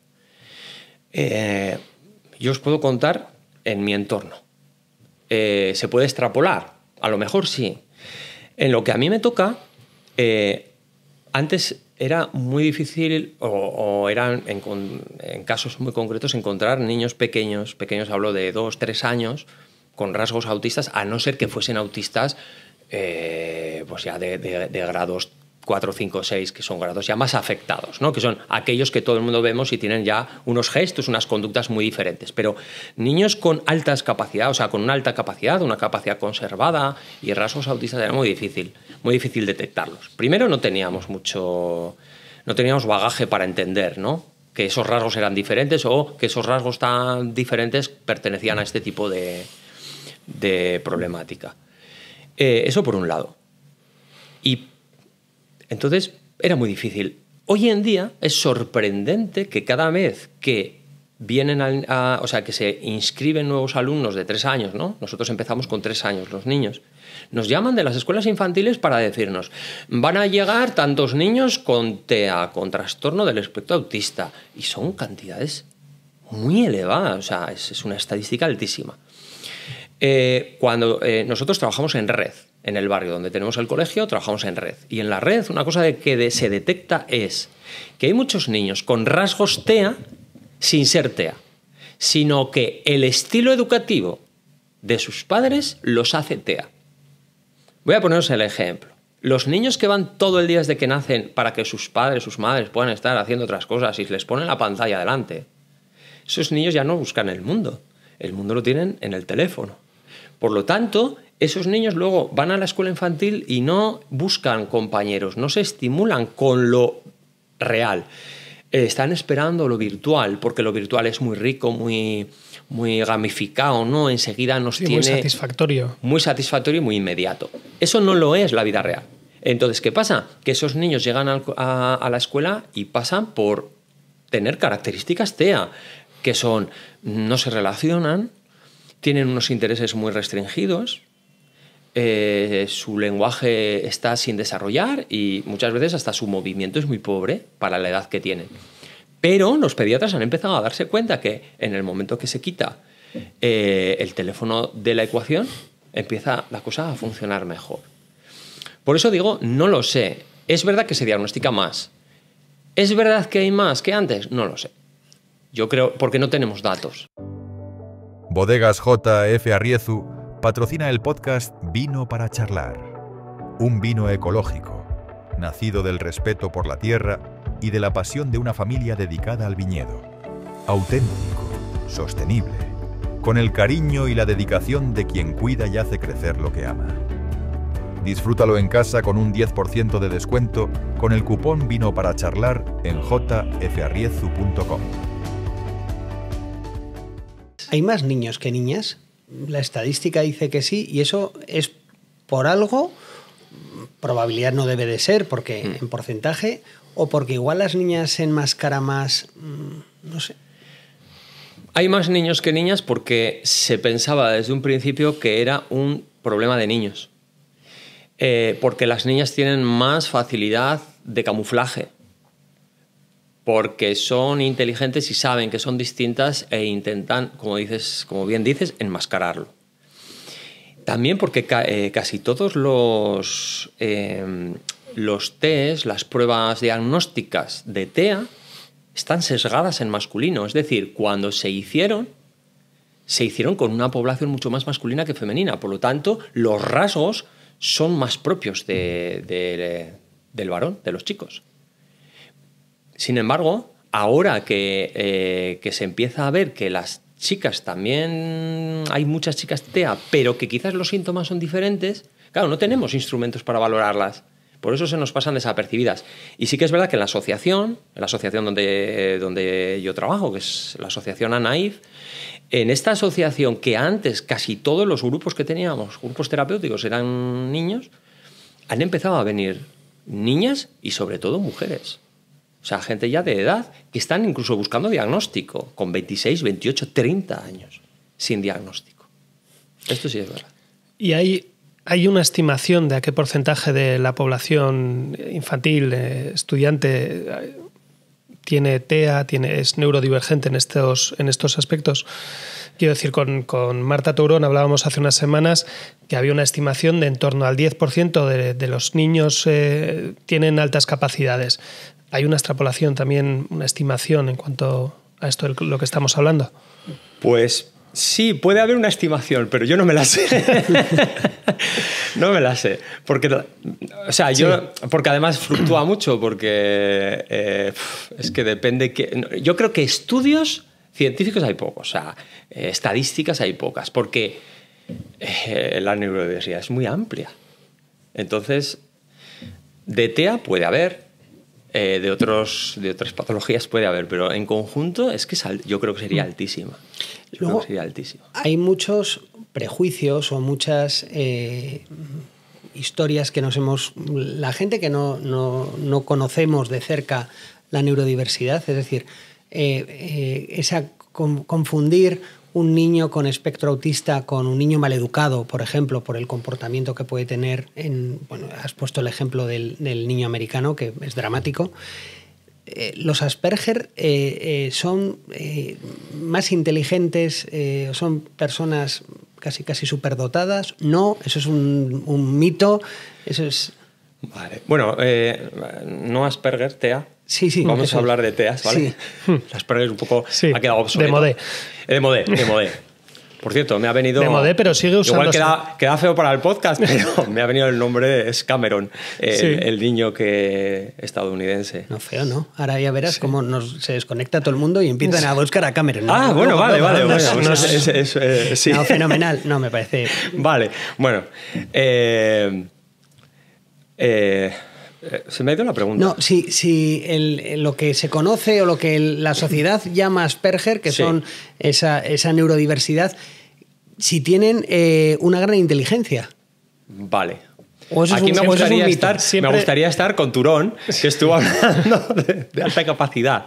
Speaker 1: Yo os puedo contar en mi entorno. ¿Se puede extrapolar? A lo mejor sí. En lo que a mí me toca, antes era muy difícil o eran en casos muy concretos encontrar niños pequeños hablo de 2, 3 años, con rasgos autistas, a no ser que fuesen autistas pues ya de grados 4, 5, 6, que son grados ya más afectados, ¿no? Que son aquellos que todo el mundo vemos y tienen ya unos gestos, unas conductas muy diferentes. Pero niños con altas capacidades, o sea, con una alta capacidad, una capacidad conservada y rasgos autistas, era muy difícil detectarlos. Primero no teníamos bagaje para entender, ¿no? Que esos rasgos eran diferentes o que esos rasgos tan diferentes pertenecían a este tipo de problemática. Eso por un lado. Y entonces era muy difícil. Hoy en día es sorprendente que cada vez que vienen o sea, que se inscriben nuevos alumnos de 3 años, ¿no? Nosotros empezamos con 3 años, los niños. Nos llaman de las escuelas infantiles para decirnos, van a llegar tantos niños con TEA, con trastorno del espectro autista. Y son cantidades muy elevadas, o sea, es una estadística altísima. Cuando nosotros trabajamos en red, en el barrio donde tenemos el colegio, trabajamos en red. Y en la red una cosa que se detecta es que hay muchos niños con rasgos TEA sin ser TEA, sino que el estilo educativo de sus padres los hace TEA. Voy a poneros el ejemplo. Los niños que van todo el día desde que nacen para que sus padres, sus madres puedan estar haciendo otras cosas y les ponen la pantalla delante, esos niños ya no buscan el mundo lo tienen en el teléfono. Por lo tanto, esos niños luego van a la escuela infantil y no buscan compañeros, no se estimulan con lo real. Están esperando lo virtual, porque lo virtual es muy rico, muy gamificado, ¿no? Enseguida nos tiene...
Speaker 4: Muy satisfactorio.
Speaker 1: Muy satisfactorio y muy inmediato. Eso no lo es la vida real. Entonces, ¿qué pasa? Que esos niños llegan a la escuela y pasan por tener características TEA, que son, no se relacionan, tienen unos intereses muy restringidos, su lenguaje está sin desarrollar y muchas veces hasta su movimiento es muy pobre para la edad que tienen. Pero los pediatras han empezado a darse cuenta que en el momento que se quita el teléfono de la ecuación, empieza la cosa a funcionar mejor. Por eso digo, no lo sé. Es verdad que se diagnostica más. ¿Es verdad que hay más que antes? No lo sé. Yo creo, porque no tenemos datos.
Speaker 5: Bodegas J.F. Arriezu patrocina el podcast Vino para Charlar. Un vino ecológico, nacido del respeto por la tierra y de la pasión de una familia dedicada al viñedo. Auténtico, sostenible, con el cariño y la dedicación de quien cuida y hace crecer lo que ama. Disfrútalo en casa con un 10% de descuento con el cupón Vino para Charlar en jfarriezu.com.
Speaker 3: ¿Hay más niños que niñas? La estadística dice que sí, y eso es por algo, probabilidad no debe de ser, porque en porcentaje, o porque igual las niñas se enmascaran más, no sé.
Speaker 1: Hay más niños que niñas porque se pensaba desde un principio que era un problema de niños. Porque las niñas tienen más facilidad de camuflaje, porque son inteligentes y saben que son distintas e intentan, como bien dices, enmascararlo. También porque casi todos los test, las pruebas diagnósticas de TEA, están sesgadas en masculino. Es decir, cuando se hicieron con una población mucho más masculina que femenina. Por lo tanto, los rasgos son más propios del varón, de los chicos. Sin embargo, ahora que se empieza a ver que las chicas también, hay muchas chicas TEA, pero que quizás los síntomas son diferentes, claro, no tenemos instrumentos para valorarlas. Por eso se nos pasan desapercibidas. Y sí que es verdad que en la asociación donde yo trabajo, que es la asociación ANAIF, en esta asociación, que antes casi todos los grupos que teníamos, grupos terapéuticos, eran niños, han empezado a venir niñas y sobre todo mujeres. O sea, gente ya de edad que están incluso buscando diagnóstico, con 26, 28, 30 años, sin diagnóstico. Esto sí es verdad.
Speaker 4: Y hay una estimación de a qué porcentaje de la población infantil, estudiante, tiene TEA, es neurodivergente en estos aspectos. Quiero decir, con Marta Tourón hablábamos hace unas semanas que había una estimación de en torno al 10% de los niños tienen altas capacidades. ¿Hay una extrapolación también, una estimación en cuanto a esto de lo que estamos hablando?
Speaker 1: Pues sí, puede haber una estimación, pero yo no me la sé. No me la sé. Porque además fluctúa mucho, porque es que depende. Yo creo que estudios científicos hay pocos, o sea, estadísticas hay pocas, porque la neurodiversidad es muy amplia. Entonces, de TEA puede haber. De otras patologías puede haber, pero en conjunto es que yo creo que sería altísima.
Speaker 3: Luego, hay muchos prejuicios o muchas historias que la gente que no conocemos de cerca la neurodiversidad, es decir, confundir un niño con espectro autista con un niño maleducado, por ejemplo, por el comportamiento que puede tener. Has puesto el ejemplo del niño americano, que es dramático. Los Asperger son más inteligentes, son personas casi superdotadas. No, eso es un mito. Eso es...
Speaker 1: Vale. Bueno, no Asperger, TEA.
Speaker 3: Sí,
Speaker 1: vamos a hablar de TEAs, ¿vale? Sí. Asperger un poco ha quedado obsoleto. De modé. Por cierto, me ha venido...
Speaker 4: De modé, pero sigue usando...
Speaker 1: Igual queda feo para el podcast, pero me ha venido el nombre, es Cameron, el niño estadounidense.
Speaker 3: No, feo, ¿no? Ahora ya verás cómo se desconecta todo el mundo y empiezan a buscar a Cameron. ¿No?
Speaker 1: Ah, bueno, vale.
Speaker 3: Sí. No, fenomenal. No, me parece...
Speaker 1: Vale, bueno. Se me ha ido la pregunta.
Speaker 3: No, si lo que se conoce o lo que la sociedad llama Asperger, que son esa neurodiversidad, si tienen una gran inteligencia.
Speaker 1: Vale. Aquí me gustaría estar con Turón, que estuvo hablando de alta capacidad.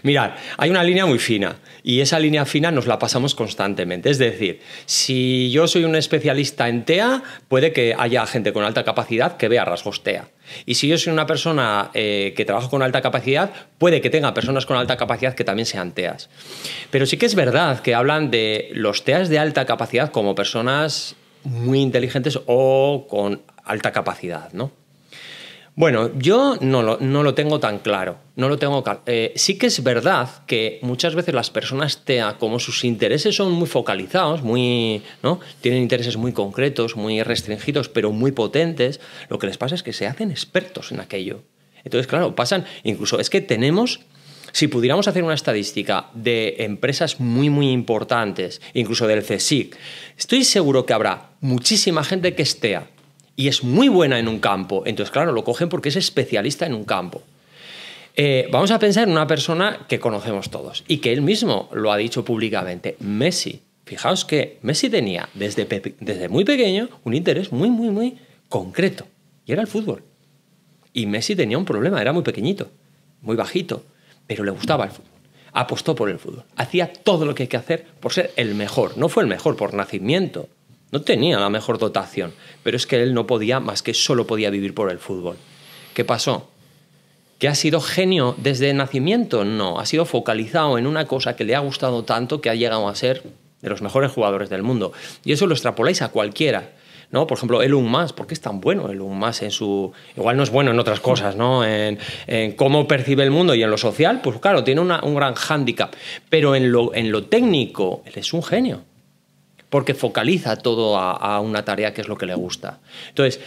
Speaker 1: Mirad, hay una línea muy fina y esa línea fina nos la pasamos constantemente. Es decir, si yo soy un especialista en TEA, puede que haya gente con alta capacidad que vea rasgos TEA. Y si yo soy una persona que trabaja con alta capacidad, puede que tenga personas con alta capacidad que también sean TEAs. Pero sí que es verdad que hablan de los TEAs de alta capacidad como personas muy inteligentes o con alta capacidad, ¿no? Bueno, yo no lo tengo tan claro. Sí que es verdad que muchas veces las personas TEA, como sus intereses son muy focalizados, ¿no? Tienen intereses muy concretos, muy restringidos, pero muy potentes, lo que les pasa es que se hacen expertos en aquello. Entonces, claro, incluso es que si pudiéramos hacer una estadística de empresas muy, muy importantes, incluso del CSIC, estoy seguro que habrá muchísima gente que es TEA y es muy buena en un campo. Entonces, claro, lo cogen porque es especialista en un campo. Vamos a pensar en una persona que conocemos todos y que él mismo lo ha dicho públicamente, Messi. Fijaos que Messi tenía desde muy pequeño un interés muy, muy, muy concreto y era el fútbol. Y Messi tenía un problema, era muy pequeñito, muy bajito, pero le gustaba el fútbol. Apostó por el fútbol. Hacía todo lo que hay que hacer por ser el mejor. No fue el mejor por nacimiento. No tenía la mejor dotación, pero es que él no podía más que solo podía vivir por el fútbol. ¿Qué pasó? ¿Que ha sido genio desde nacimiento? No, ha sido focalizado en una cosa que le ha gustado tanto que ha llegado a ser de los mejores jugadores del mundo. Y eso lo extrapoláis a cualquiera, ¿no? Por ejemplo, Elon Musk, ¿por qué es tan bueno Elon Musk en su... Igual no es bueno en otras cosas, ¿no? En cómo percibe el mundo y en lo social, pues claro, tiene un gran hándicap. Pero en lo técnico, él es un genio. Porque focaliza todo a una tarea que es lo que le gusta. Entonces,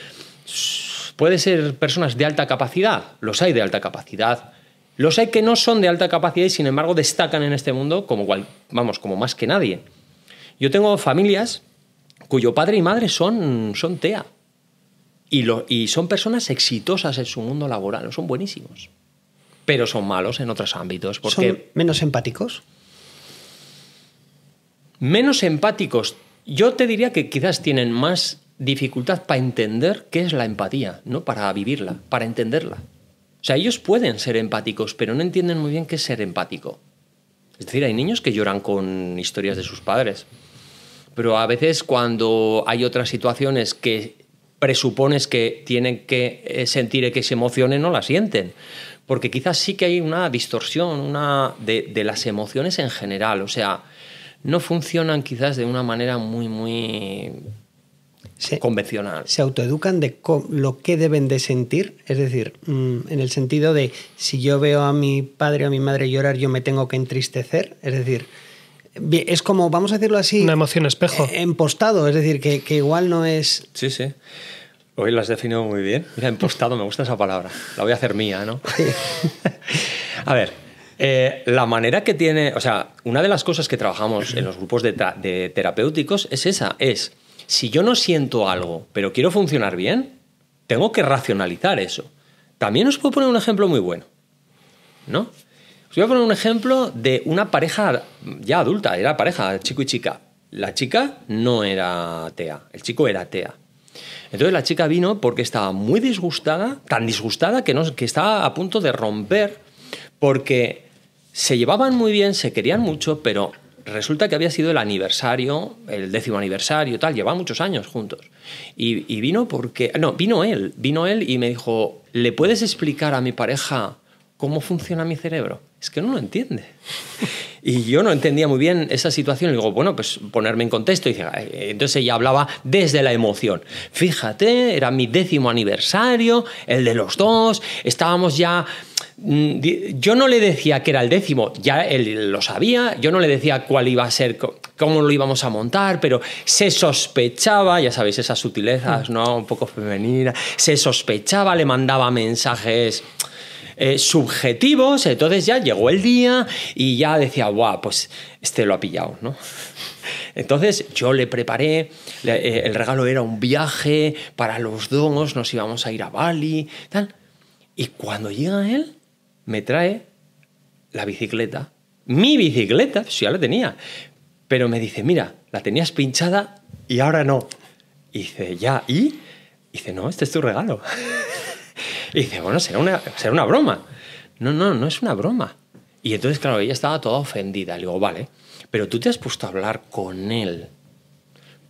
Speaker 1: ¿puede ser personas de alta capacidad? Los hay de alta capacidad. Los hay que no son de alta capacidad y, sin embargo, destacan en este mundo como más que nadie. Yo tengo familias cuyo padre y madre son TEA. Y son personas exitosas en su mundo laboral, son buenísimos. Pero son malos en otros ámbitos. Porque
Speaker 3: ¿son menos empáticos?
Speaker 1: Menos empáticos. Yo te diría que quizás tienen más dificultad para entender qué es la empatía, no para vivirla, para entenderla. O sea, ellos pueden ser empáticos, pero no entienden muy bien qué es ser empático. Es decir, hay niños que lloran con historias de sus padres, pero a veces cuando hay otras situaciones que presupones que tienen que sentir y que se emocionen, no la sienten. Porque quizás sí que hay una distorsión de las emociones en general. O sea, no funcionan quizás de una manera muy, muy convencional.
Speaker 3: ¿Se autoeducan de lo que deben de sentir? Es decir, en el sentido de si yo veo a mi padre o a mi madre llorar, yo me tengo que entristecer. Es decir, es como, vamos a decirlo así...
Speaker 4: Una emoción espejo.
Speaker 3: Empostado, es decir, que igual no es...
Speaker 1: Sí, sí. Hoy lo has definido muy bien. Mira, empostado, me gusta esa palabra. La voy a hacer mía, ¿no?
Speaker 3: Sí.
Speaker 1: A ver... la manera que tiene... O sea, una de las cosas que trabajamos en los grupos de terapéuticos es esa. Es, si yo no siento algo, pero quiero funcionar bien, tengo que racionalizar eso. También os puedo poner un ejemplo muy bueno, ¿no? Os voy a poner un ejemplo de una pareja ya adulta. Era pareja, chico y chica. La chica no era TEA, el chico era TEA. Entonces la chica vino porque estaba muy disgustada, tan disgustada que estaba a punto de romper, porque se llevaban muy bien, se querían mucho, pero resulta que había sido el aniversario, el 10º aniversario, tal, llevaban muchos años juntos. Y vino porque... No, vino él y me dijo, ¿le puedes explicar a mi pareja cómo funciona mi cerebro? Es que no lo entiende. Y yo no entendía muy bien esa situación. Y digo, bueno, pues ponerme en contexto. Y entonces ella hablaba desde la emoción. Fíjate, era mi 10º aniversario, el de los dos, estábamos ya... Yo no le decía que era el 10º, ya él lo sabía, yo no le decía cuál iba a ser, cómo lo íbamos a montar, pero se sospechaba, ya sabéis, esas sutilezas, ¿no? Un poco femeninas, se sospechaba, le mandaba mensajes subjetivos, entonces ya llegó el día y ya decía, guau, pues este lo ha pillado, ¿no? Entonces yo le preparé, el regalo era un viaje para los dos, nos íbamos a ir a Bali, tal, y cuando llega él, me trae la bicicleta. Mi bicicleta, pues ya la tenía. Pero me dice, mira, la tenías pinchada y ahora no. Y dice, ya, ¿y? Y dice, no, este es tu regalo. Y dice, bueno, será una broma. No es una broma. Y entonces, claro, ella estaba toda ofendida. Le digo, vale, pero tú te has puesto a hablar con él.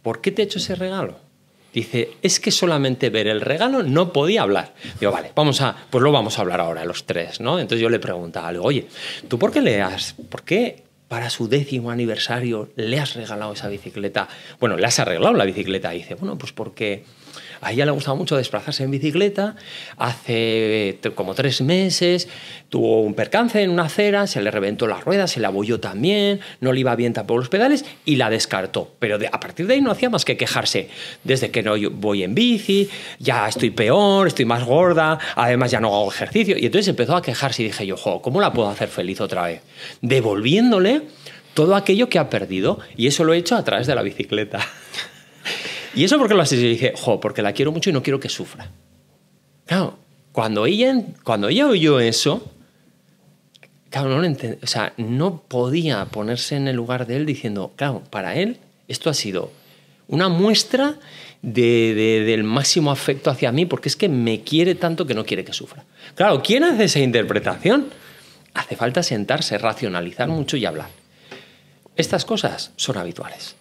Speaker 1: ¿Por qué te ha hecho ese regalo? Dice, es que solamente ver el regalo no podía hablar. Digo, vale, pues lo vamos a hablar ahora los tres, ¿no? Entonces yo le preguntaba, oye, ¿tú por qué para su 10º aniversario le has regalado esa bicicleta? Bueno, le has arreglado la bicicleta. Y dice, bueno, pues porque A ella le gustaba mucho desplazarse en bicicleta. Hace como 3 meses tuvo un percance en una acera, se le reventó la rueda, se la abolló también, no le iba bien tampoco los pedales y la descartó. Pero a partir de ahí no hacía más que quejarse. Desde que no voy en bici, ya estoy peor, estoy más gorda, además ya no hago ejercicio. Y entonces empezó a quejarse y dije yo, ¿cómo la puedo hacer feliz otra vez? Devolviéndole todo aquello que ha perdido, y eso lo he hecho a través de la bicicleta. ¿Y eso por qué lo has hecho? Y dije, porque la quiero mucho y no quiero que sufra. Claro, cuando ella oyó eso, claro, no podía ponerse en el lugar de él diciendo, claro, para él esto ha sido una muestra del máximo afecto hacia mí, porque es que me quiere tanto que no quiere que sufra. Claro, ¿quién hace esa interpretación? Hace falta sentarse, racionalizar mucho y hablar. Estas cosas son habituales.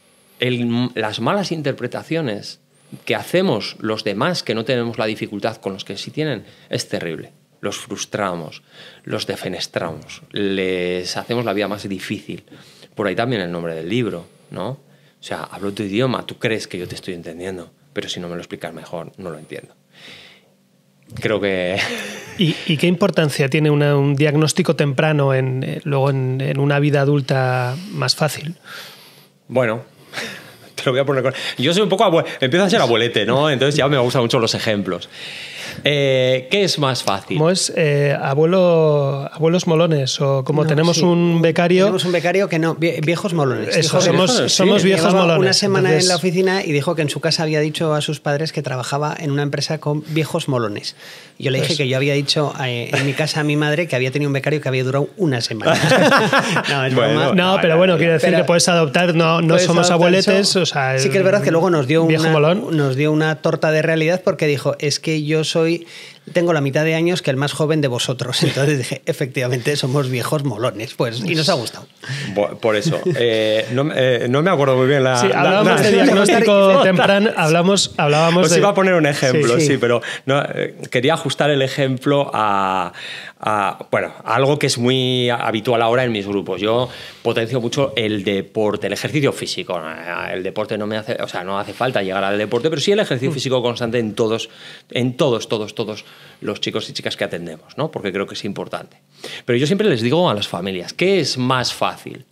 Speaker 1: Las malas interpretaciones que hacemos los demás, que no tenemos la dificultad con los que sí tienen, es terrible. Los frustramos, los defenestramos, les hacemos la vida más difícil. Por ahí también el nombre del libro, ¿no? O sea, hablo tu idioma, tú crees que yo te estoy entendiendo, pero si no me lo explicas mejor, no lo entiendo. Creo que...
Speaker 4: ¿Y qué importancia tiene un diagnóstico temprano luego en una vida adulta más fácil?
Speaker 1: Bueno, te lo voy a poner con... Yo soy un poco... Empiezo a ser abuelete, ¿no? Entonces ya me gustan mucho los ejemplos. ¿Qué es más fácil?
Speaker 4: ¿Cómo es abuelos molones? O como tenemos un becario...
Speaker 3: Tenemos un becario que no, viejos molones.
Speaker 4: Eso, somos viejos molones.
Speaker 3: Una semana en la oficina y dijo que en su casa había dicho a sus padres que trabajaba en una empresa con viejos molones. Y yo le dije que yo había dicho en mi casa a mi madre que había tenido un becario que había durado una semana.
Speaker 4: Pero bueno, quiero decir que puedes adoptar, no somos abueletes. O sea,
Speaker 3: sí que es verdad que luego nos dio una torta de realidad porque dijo, es que yo tengo la mitad de años que el más joven de vosotros. Entonces dije, efectivamente, somos viejos molones. Pues, y nos ha gustado.
Speaker 1: Por eso. No me acuerdo muy bien la...
Speaker 4: Sí, hablábamos de diagnóstico temprano, hablábamos
Speaker 1: Os iba a poner un ejemplo,
Speaker 3: sí.
Speaker 1: pero no, quería ajustar el ejemplo a algo que es muy habitual ahora en mis grupos. Yo potencio mucho el deporte, el ejercicio físico. El deporte no hace falta llegar al deporte, pero sí el ejercicio físico constante en todos los chicos y chicas que atendemos, ¿no? Porque creo que es importante. Pero yo siempre les digo a las familias, ¿qué es más fácil?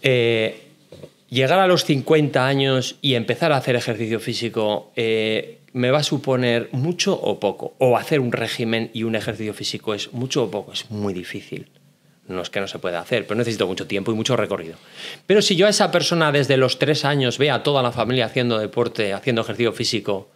Speaker 1: Llegar a los 50 años y empezar a hacer ejercicio físico me va a suponer mucho o poco. O hacer un régimen y un ejercicio físico es mucho o poco. Es muy difícil. No es que no se pueda hacer, pero necesito mucho tiempo y mucho recorrido. Pero si yo a esa persona desde los 3 años ve a toda la familia haciendo deporte, haciendo ejercicio físico,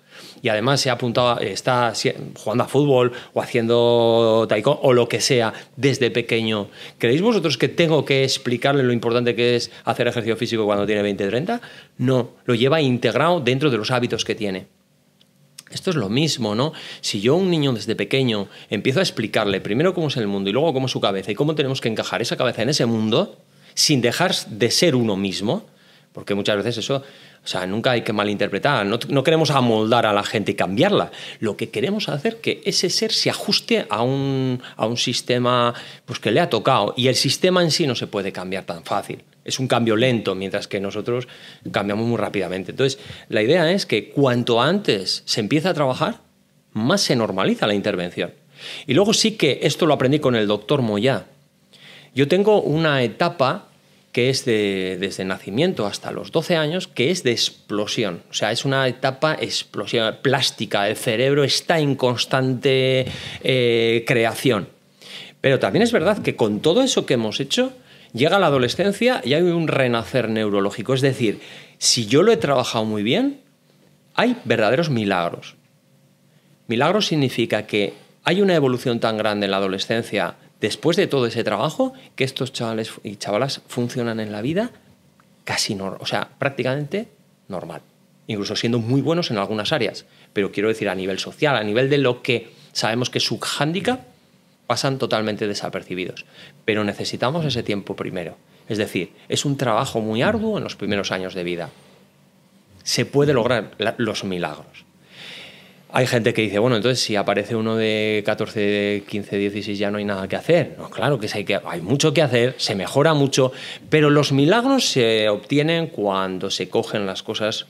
Speaker 1: y además se ha apuntado, está jugando a fútbol o haciendo taekwondo o lo que sea desde pequeño, ¿creéis vosotros que tengo que explicarle lo importante que es hacer ejercicio físico cuando tiene 20 o 30? No, lo lleva integrado dentro de los hábitos que tiene. Esto es lo mismo, ¿no? Si yo a un niño desde pequeño empiezo a explicarle primero cómo es el mundo y luego cómo es su cabeza y cómo tenemos que encajar esa cabeza en ese mundo sin dejar de ser uno mismo, porque muchas veces eso, nunca hay que malinterpretar, no queremos amoldar a la gente y cambiarla. Lo que queremos hacer es que ese ser se ajuste a un sistema pues, que le ha tocado, y el sistema en sí no se puede cambiar tan fácil. Es un cambio lento, mientras que nosotros cambiamos muy rápidamente. Entonces, la idea es que cuanto antes se empieza a trabajar, más se normaliza la intervención. Y luego sí que esto lo aprendí con el doctor Moyá. Yo tengo una etapa que es desde el nacimiento hasta los 12 años, que es de explosión. O sea, es una etapa explosión plástica. El cerebro está en constante creación. Pero también es verdad que con todo eso que hemos hecho, llega la adolescencia y hay un renacer neurológico. Es decir, si yo lo he trabajado muy bien, hay verdaderos milagros. Milagros significa que hay una evolución tan grande en la adolescencia después de todo ese trabajo que estos chavales y chavalas funcionan en la vida prácticamente normal. Incluso siendo muy buenos en algunas áreas. Pero quiero decir, a nivel social, a nivel de lo que sabemos que es su hándicap, pasan totalmente desapercibidos. Pero necesitamos ese tiempo primero. Es decir, es un trabajo muy arduo en los primeros años de vida. Se puede lograr los milagros. Hay gente que dice, bueno, entonces si aparece uno de 14, 15, 16 ya no hay nada que hacer. No, claro que hay mucho que hacer, se mejora mucho, pero los milagros se obtienen cuando se cogen las cosas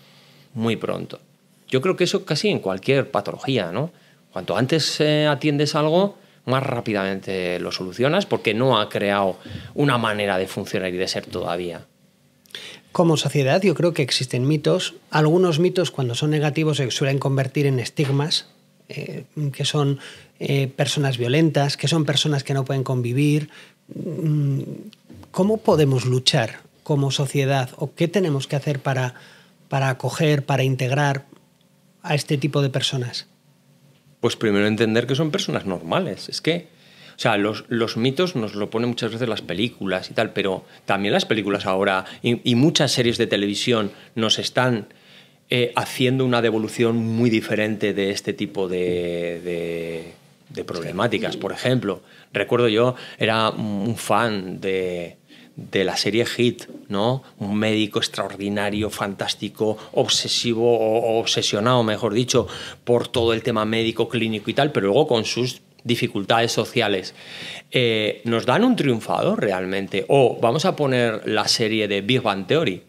Speaker 1: muy pronto. Yo creo que eso casi en cualquier patología, ¿no? Cuanto antes atiendes algo, más rápidamente lo solucionas porque no ha creado una manera de funcionar y de ser todavía.
Speaker 3: Como sociedad yo creo que existen mitos. Algunos mitos cuando son negativos se suelen convertir en estigmas, que son personas violentas, que son personas que no pueden convivir. ¿Cómo podemos luchar como sociedad o qué tenemos que hacer para acoger, para integrar a este tipo de personas?
Speaker 1: Pues primero entender que son personas normales. Es que, o sea, los mitos nos lo ponen muchas veces las películas y tal, pero también las películas ahora y muchas series de televisión nos están haciendo una devolución muy diferente de este tipo de problemáticas. Por ejemplo, recuerdo yo, era un fan de la serie Hit, ¿no? Un médico extraordinario, fantástico, obsesivo o obsesionado, mejor dicho, por todo el tema médico, clínico y tal, pero luego con sus dificultades sociales. ¿Nos dan un triunfador realmente? O vamos a poner la serie de Big Bang Theory.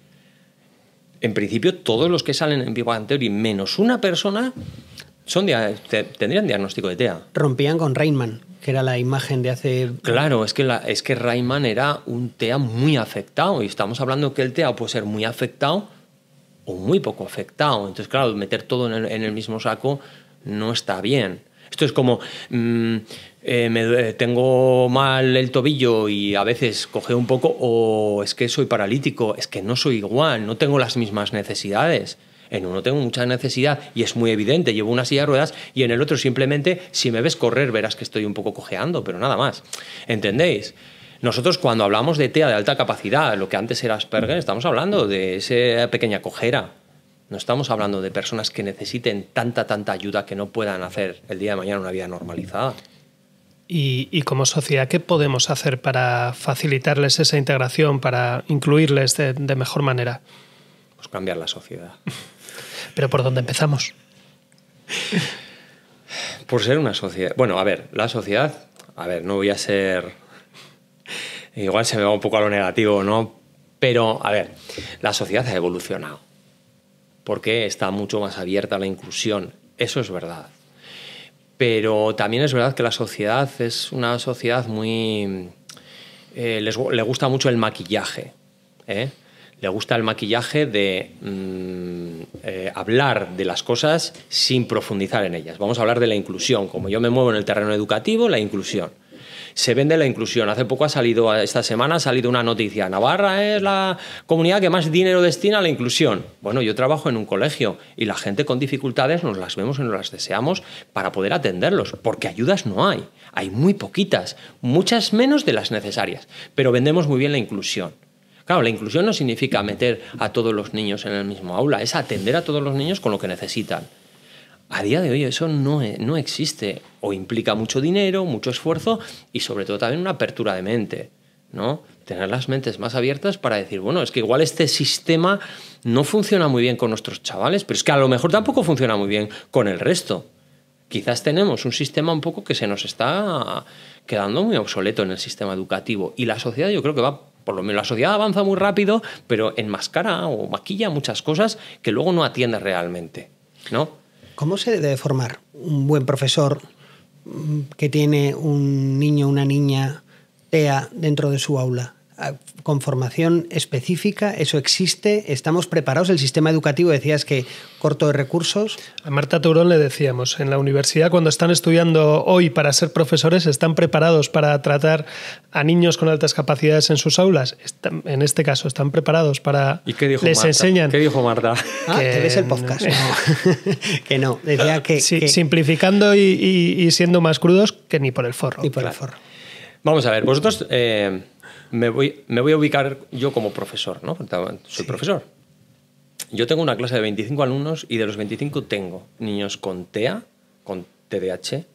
Speaker 1: En principio, todos los que salen en Big Bang Theory, menos una persona, tendrían diagnóstico de TEA.
Speaker 3: Rompían con Rainman, que era la imagen de hace...
Speaker 1: Claro, es que Rainman era un TEA muy afectado, y estamos hablando que el TEA puede ser muy afectado o muy poco afectado. Entonces, claro, meter todo en el mismo saco no está bien. Esto es como, tengo mal el tobillo y a veces cojeo un poco, o es que soy paralítico, es que no soy igual, no tengo las mismas necesidades. En uno tengo mucha necesidad y es muy evidente, llevo una silla de ruedas, y en el otro simplemente, si me ves correr verás que estoy un poco cojeando, pero nada más. ¿Entendéis? Nosotros cuando hablamos de TEA de alta capacidad, lo que antes era Asperger, estamos hablando de esa pequeña cojera. No estamos hablando de personas que necesiten tanta ayuda que no puedan hacer el día de mañana una vida normalizada.
Speaker 4: Y como sociedad, ¿qué podemos hacer para facilitarles esa integración, para incluirles de mejor manera?
Speaker 1: Pues cambiar la sociedad.
Speaker 4: ¿Pero por dónde empezamos?
Speaker 1: Por ser una sociedad... Bueno, a ver, la sociedad... A ver, no voy a ser... Igual se me va un poco a lo negativo, ¿no? Pero, a ver, la sociedad ha evolucionado. Porque está mucho más abierta a la inclusión. Eso es verdad. Pero también es verdad que la sociedad es una sociedad muy... le gusta mucho el maquillaje, ¿eh? Le gusta el maquillaje de hablar de las cosas sin profundizar en ellas. Vamos a hablar de la inclusión. Como yo me muevo en el terreno educativo, la inclusión. Se vende la inclusión. Hace poco esta semana ha salido una noticia. Navarra es la comunidad que más dinero destina a la inclusión. Bueno, yo trabajo en un colegio y la gente con dificultades nos las vemos y nos las deseamos para poder atenderlos, porque ayudas no hay. Hay muy poquitas, muchas menos de las necesarias, pero vendemos muy bien la inclusión. Claro, la inclusión no significa meter a todos los niños en el mismo aula, es atender a todos los niños con lo que necesitan. A día de hoy eso no existe, o implica mucho dinero, mucho esfuerzo y sobre todo también una apertura de mente, ¿no? Tener las mentes más abiertas para decir, bueno, es que igual este sistema no funciona muy bien con nuestros chavales, pero es que a lo mejor tampoco funciona muy bien con el resto. Quizás tenemos un sistema un poco que se nos está quedando muy obsoleto en el sistema educativo, y la sociedad yo creo que va... Por lo menos la sociedad avanza muy rápido, pero enmascara o maquilla muchas cosas que luego no atiende realmente, ¿no?
Speaker 3: ¿Cómo se debe formar un buen profesor que tiene un niño o una niña TEA dentro de su aula? ¿Con formación específica? ¿Eso existe? ¿Estamos preparados? El sistema educativo, decías que corto de recursos.
Speaker 4: A Marta Turón le decíamos, en la universidad cuando están estudiando hoy para ser profesores, ¿están preparados para tratar a niños con altas capacidades en sus aulas? En este caso, ¿están preparados para...
Speaker 1: ¿Y qué dijo
Speaker 4: les
Speaker 1: Marta?
Speaker 4: enseñan?
Speaker 1: ¿Qué dijo Marta?
Speaker 3: Que ves el podcast. No. Que no. Decía que...
Speaker 4: Simplificando y siendo más crudos, que ni por el forro.
Speaker 3: Ni por el forro.
Speaker 1: Vamos a ver, vosotros... Me voy a ubicar yo como profesor, ¿no? Soy profesor. Yo tengo una clase de 25 alumnos y de los 25 tengo niños con TEA, con TDAH,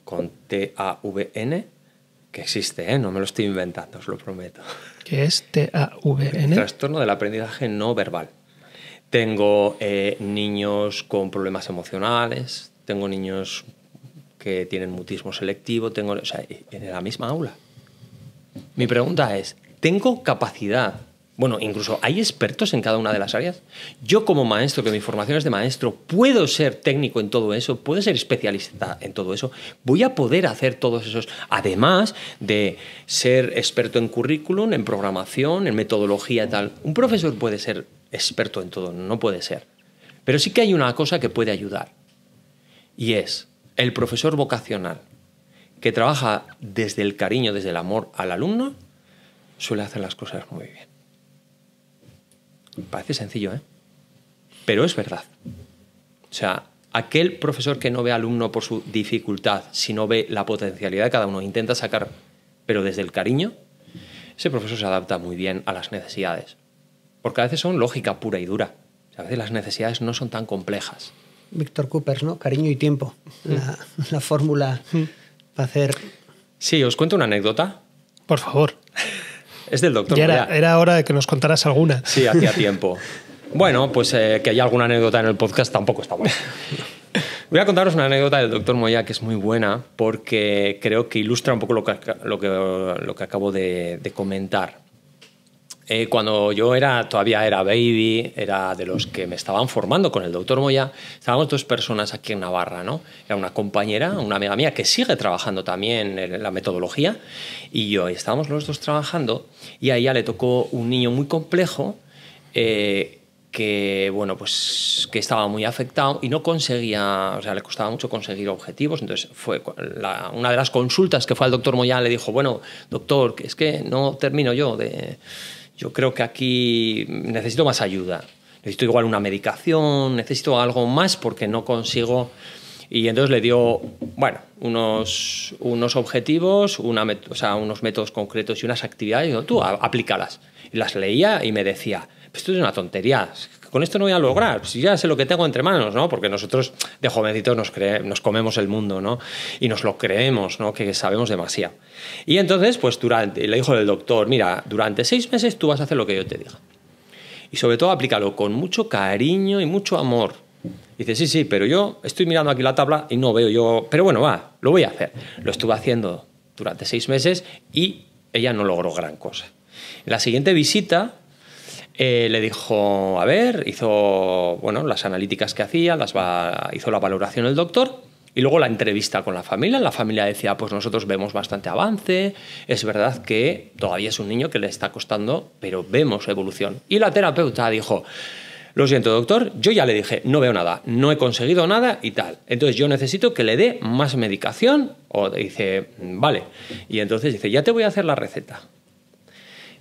Speaker 1: con TAVN, que existe, ¿eh? No me lo estoy inventando, os lo prometo.
Speaker 4: ¿Qué es TAVN?
Speaker 1: Trastorno del aprendizaje no verbal. Tengo niños con problemas emocionales, tengo niños que tienen mutismo selectivo, en la misma aula. Mi pregunta es, ¿tengo capacidad Bueno, incluso hay expertos en cada una de las áreas. Yo como maestro, que mi formación es de maestro, puedo ser técnico en todo eso, puedo ser especialista en todo eso, voy a poder hacer todos esos, además de ser experto en currículum, en programación, en metodología y tal. Un profesor puede ser experto en todo, no puede ser. Pero sí que hay una cosa que puede ayudar, y es el profesor vocacional, que trabaja desde el cariño, desde el amor al alumno, suele hacer las cosas muy bien. Parece sencillo, ¿eh? Pero es verdad. O sea, aquel profesor que no ve al alumno por su dificultad, sino ve la potencialidad de cada uno, intenta sacar, pero desde el cariño, ese profesor se adapta muy bien a las necesidades. Porque a veces son lógica pura y dura. O sea, a veces las necesidades no son tan complejas.
Speaker 3: Víctor Coopers, ¿no? Cariño y tiempo. La fórmula para hacer...
Speaker 1: Sí, os cuento una anécdota.
Speaker 4: Por favor.
Speaker 1: Es del doctor
Speaker 4: Ya
Speaker 1: Moya.
Speaker 4: era hora de que nos contaras alguna.
Speaker 1: Sí, hacía tiempo. Bueno, pues que haya alguna anécdota en el podcast tampoco está mal. Voy a contaros una anécdota del doctor Moya que es muy buena porque creo que ilustra un poco lo que acabo de comentar. Cuando yo todavía era baby, era de los que me estaban formando con el doctor Moya, estábamos 2 personas aquí en Navarra, ¿no? Era una compañera, una amiga mía que sigue trabajando también en la metodología, y yo, estábamos los 2 trabajando, y a ella le tocó un niño muy complejo que, bueno, pues que estaba muy afectado y no conseguía, o sea, le costaba mucho conseguir objetivos. Entonces fue una de las consultas que fue al doctor Moya, le dijo, bueno, doctor, es que no termino yo creo que aquí necesito más ayuda. Necesito igual una medicación, necesito algo más porque no consigo. Y entonces le dio, bueno, unos objetivos, unos métodos concretos y unas actividades. Y dijo, tú, aplícalas. Y las leía y me decía, pues esto es una tontería, con esto no voy a lograr, si ya sé lo que tengo entre manos, ¿no? Porque nosotros de jovencitos nos comemos el mundo, ¿no? Y nos lo creemos, ¿no? Que sabemos demasiado. Y entonces, pues le dijo el doctor, mira, durante 6 meses tú vas a hacer lo que yo te diga. Y sobre todo aplícalo con mucho cariño y mucho amor. Y dice, sí, pero yo estoy mirando aquí la tabla y no veo yo... Pero bueno, lo voy a hacer. Lo estuve haciendo durante 6 meses y ella no logró gran cosa. En la siguiente visita... le dijo, a ver, hizo las analíticas que hacía, hizo la valoración el doctor y luego la entrevista con la familia. La familia decía, pues nosotros vemos bastante avance, es verdad que todavía es un niño que le está costando, pero vemos evolución. Y la terapeuta dijo, lo siento doctor, yo ya le dije, no veo nada, no he conseguido nada y tal. Entonces yo necesito que le dé más medicación. O dice, vale. Y entonces dice, ya te voy a hacer la receta.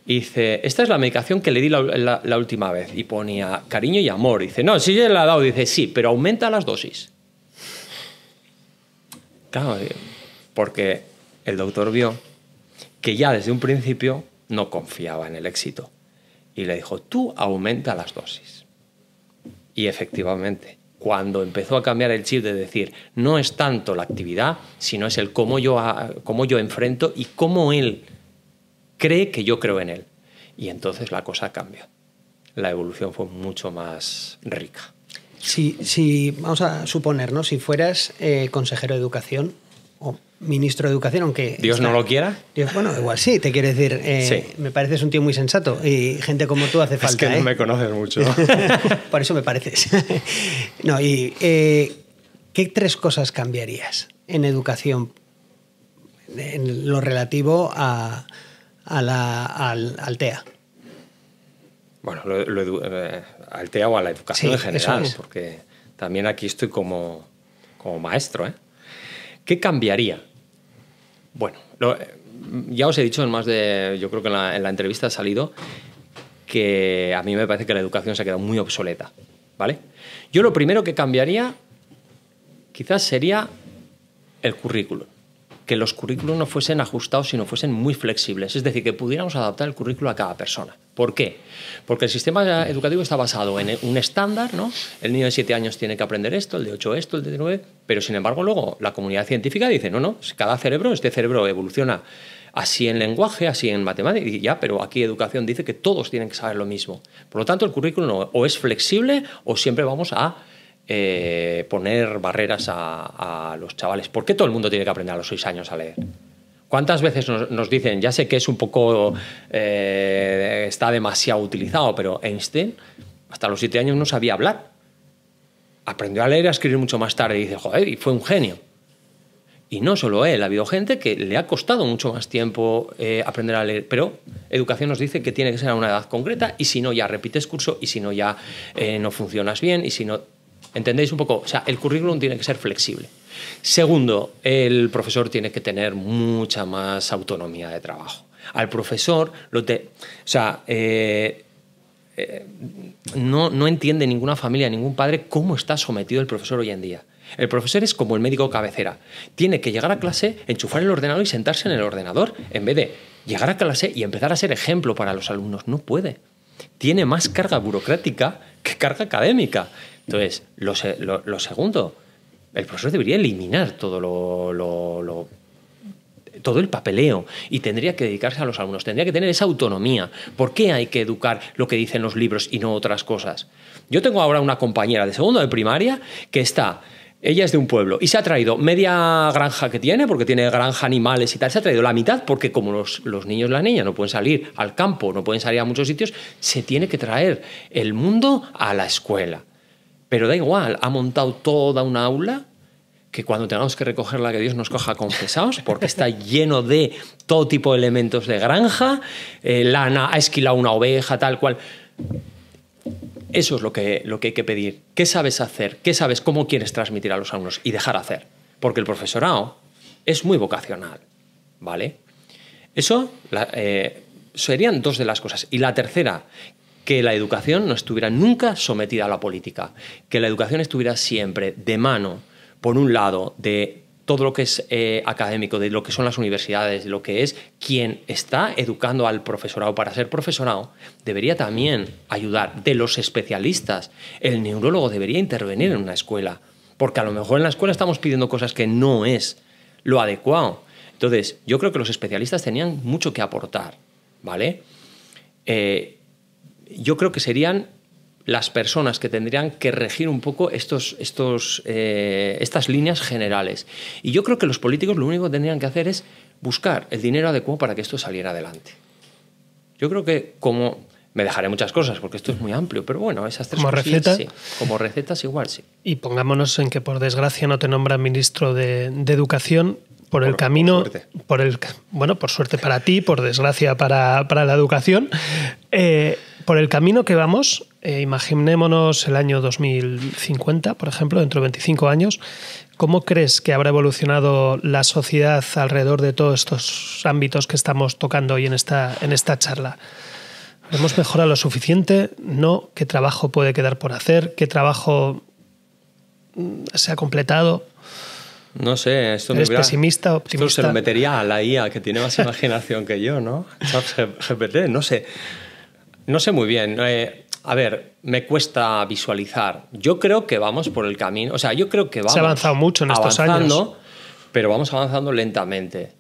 Speaker 1: Y dice, esta es la medicación que le di la última vez. Y ponía cariño y amor. Y dice, no, sí ya la ha dado. Dice, sí, pero aumenta las dosis. Claro, porque el doctor vio que ya desde un principio no confiaba en el éxito. Y le dijo, tú aumenta las dosis. Y efectivamente, cuando empezó a cambiar el chip de decir, no es tanto la actividad, sino es el cómo yo enfrento y cómo él cree que yo creo en él. Y entonces la cosa cambió. La evolución fue mucho más rica.
Speaker 3: Si vamos a suponer, ¿no? Si fueras consejero de educación o ministro de educación, aunque...
Speaker 1: Dios no lo quiera.
Speaker 3: Bueno, igual sí, te quiero decir,
Speaker 1: sí.
Speaker 3: Me pareces un tío muy sensato y gente como tú hace falta.
Speaker 1: Es que no me conoces mucho.
Speaker 3: Por eso me pareces. No, ¿qué 3 cosas cambiarías en educación en lo relativo al TEA?
Speaker 1: Bueno, al TEA o a la educación en general,
Speaker 3: es.
Speaker 1: porque también aquí estoy como maestro, ¿eh? ¿Qué cambiaría? Bueno, ya os he dicho yo creo que en la entrevista ha salido que a mí me parece que la educación se ha quedado muy obsoleta, ¿vale? Yo lo primero que cambiaría quizás sería el currículum. Que los currículos no fuesen ajustados, sino fuesen muy flexibles. Es decir, que pudiéramos adaptar el currículo a cada persona. ¿Por qué? Porque el sistema educativo está basado en un estándar, ¿no? El niño de 7 años tiene que aprender esto, el de 8 esto, el de 9... Pero, sin embargo, luego la comunidad científica dice, no, cada cerebro, este cerebro evoluciona así en lenguaje, así en matemáticas, y ya, pero aquí educación dice que todos tienen que saber lo mismo. Por lo tanto, el currículo o es flexible o siempre vamos a poner barreras a los chavales. ¿Por qué todo el mundo tiene que aprender a los 6 años a leer? ¿Cuántas veces nos dicen, ya sé que es un poco, está demasiado utilizado, pero Einstein hasta los 7 años no sabía hablar. Aprendió a leer y a escribir mucho más tarde y dice, joder, y fue un genio. Y no solo él, ha habido gente que le ha costado mucho más tiempo aprender a leer, pero educación nos dice que tiene que ser a una edad concreta y si no ya repites curso y si no ya no funcionas bien y si no... ¿Entendéis un poco? O sea, el currículum tiene que ser flexible. Segundo, el profesor tiene que tener mucha más autonomía de trabajo. Al profesor, no entiende ninguna familia, ningún padre cómo está sometido el profesor hoy en día. El profesor es como el médico cabecera. Tiene que llegar a clase, enchufar el ordenador y sentarse en el ordenador en vez de llegar a clase y empezar a ser ejemplo para los alumnos. No puede. Tiene más carga burocrática que carga académica. Entonces, lo segundo, el profesor debería eliminar todo todo el papeleo y tendría que dedicarse a los alumnos, tendría que tener esa autonomía. ¿Por qué hay que educar lo que dicen los libros y no otras cosas? Yo tengo ahora una compañera de segundo de primaria que ella es de un pueblo y se ha traído media granja que tiene, porque tiene granja, animales y tal, se ha traído la mitad porque como los niños y las niñas no pueden salir al campo, no pueden salir a muchos sitios, se tiene que traer el mundo a la escuela. Pero da igual, ha montado toda una aula que cuando tengamos que recogerla, que Dios nos coja confesados, porque está lleno de todo tipo de elementos de granja, lana, ha esquilado una oveja, tal cual. Eso es lo que hay que pedir. ¿Qué sabes hacer? ¿Qué sabes? ¿Cómo quieres transmitir a los alumnos? Y dejar hacer. Porque el profesorado es muy vocacional, ¿vale? Eso serían 2 de las cosas. Y la tercera, que la educación no estuviera nunca sometida a la política. Que la educación estuviera siempre de mano, por un lado, de todo lo que es académico, de lo que son las universidades, de lo que es quien está educando al profesorado para ser profesorado, debería también ayudar de los especialistas. El neurólogo debería intervenir en una escuela, porque a lo mejor en la escuela estamos pidiendo cosas que no es lo adecuado. Entonces, yo creo que los especialistas tenían mucho que aportar, ¿vale? Yo creo que serían las personas que tendrían que regir un poco estas líneas generales. Y yo creo que los políticos lo único que tendrían que hacer es buscar el dinero adecuado para que esto saliera adelante. Yo creo que me dejaré muchas cosas porque esto es muy amplio, pero bueno, esas 3 cosas sí. Como recetas igual sí.
Speaker 4: Y pongámonos en que por desgracia no te nombran ministro de Educación. Por el camino, por suerte para ti, por desgracia para la educación, por el camino que vamos, imaginémonos el año 2050, por ejemplo, dentro de 25 años, ¿cómo crees que habrá evolucionado la sociedad alrededor de todos estos ámbitos que estamos tocando hoy en esta charla? ¿Hemos mejorado lo suficiente? ¿No? ¿Qué trabajo puede quedar por hacer? ¿Qué trabajo se ha completado?
Speaker 1: No sé, esto
Speaker 4: ¿Eres pesimista, optimista?
Speaker 1: Esto se lo metería a la IA, que tiene más imaginación que yo, ¿no? ChatGPT, no sé. No sé muy bien. A ver, me cuesta visualizar. Yo creo que vamos por el camino. O sea, yo creo que vamos.
Speaker 4: Se ha avanzado mucho en estos años.
Speaker 1: Pero vamos avanzando lentamente.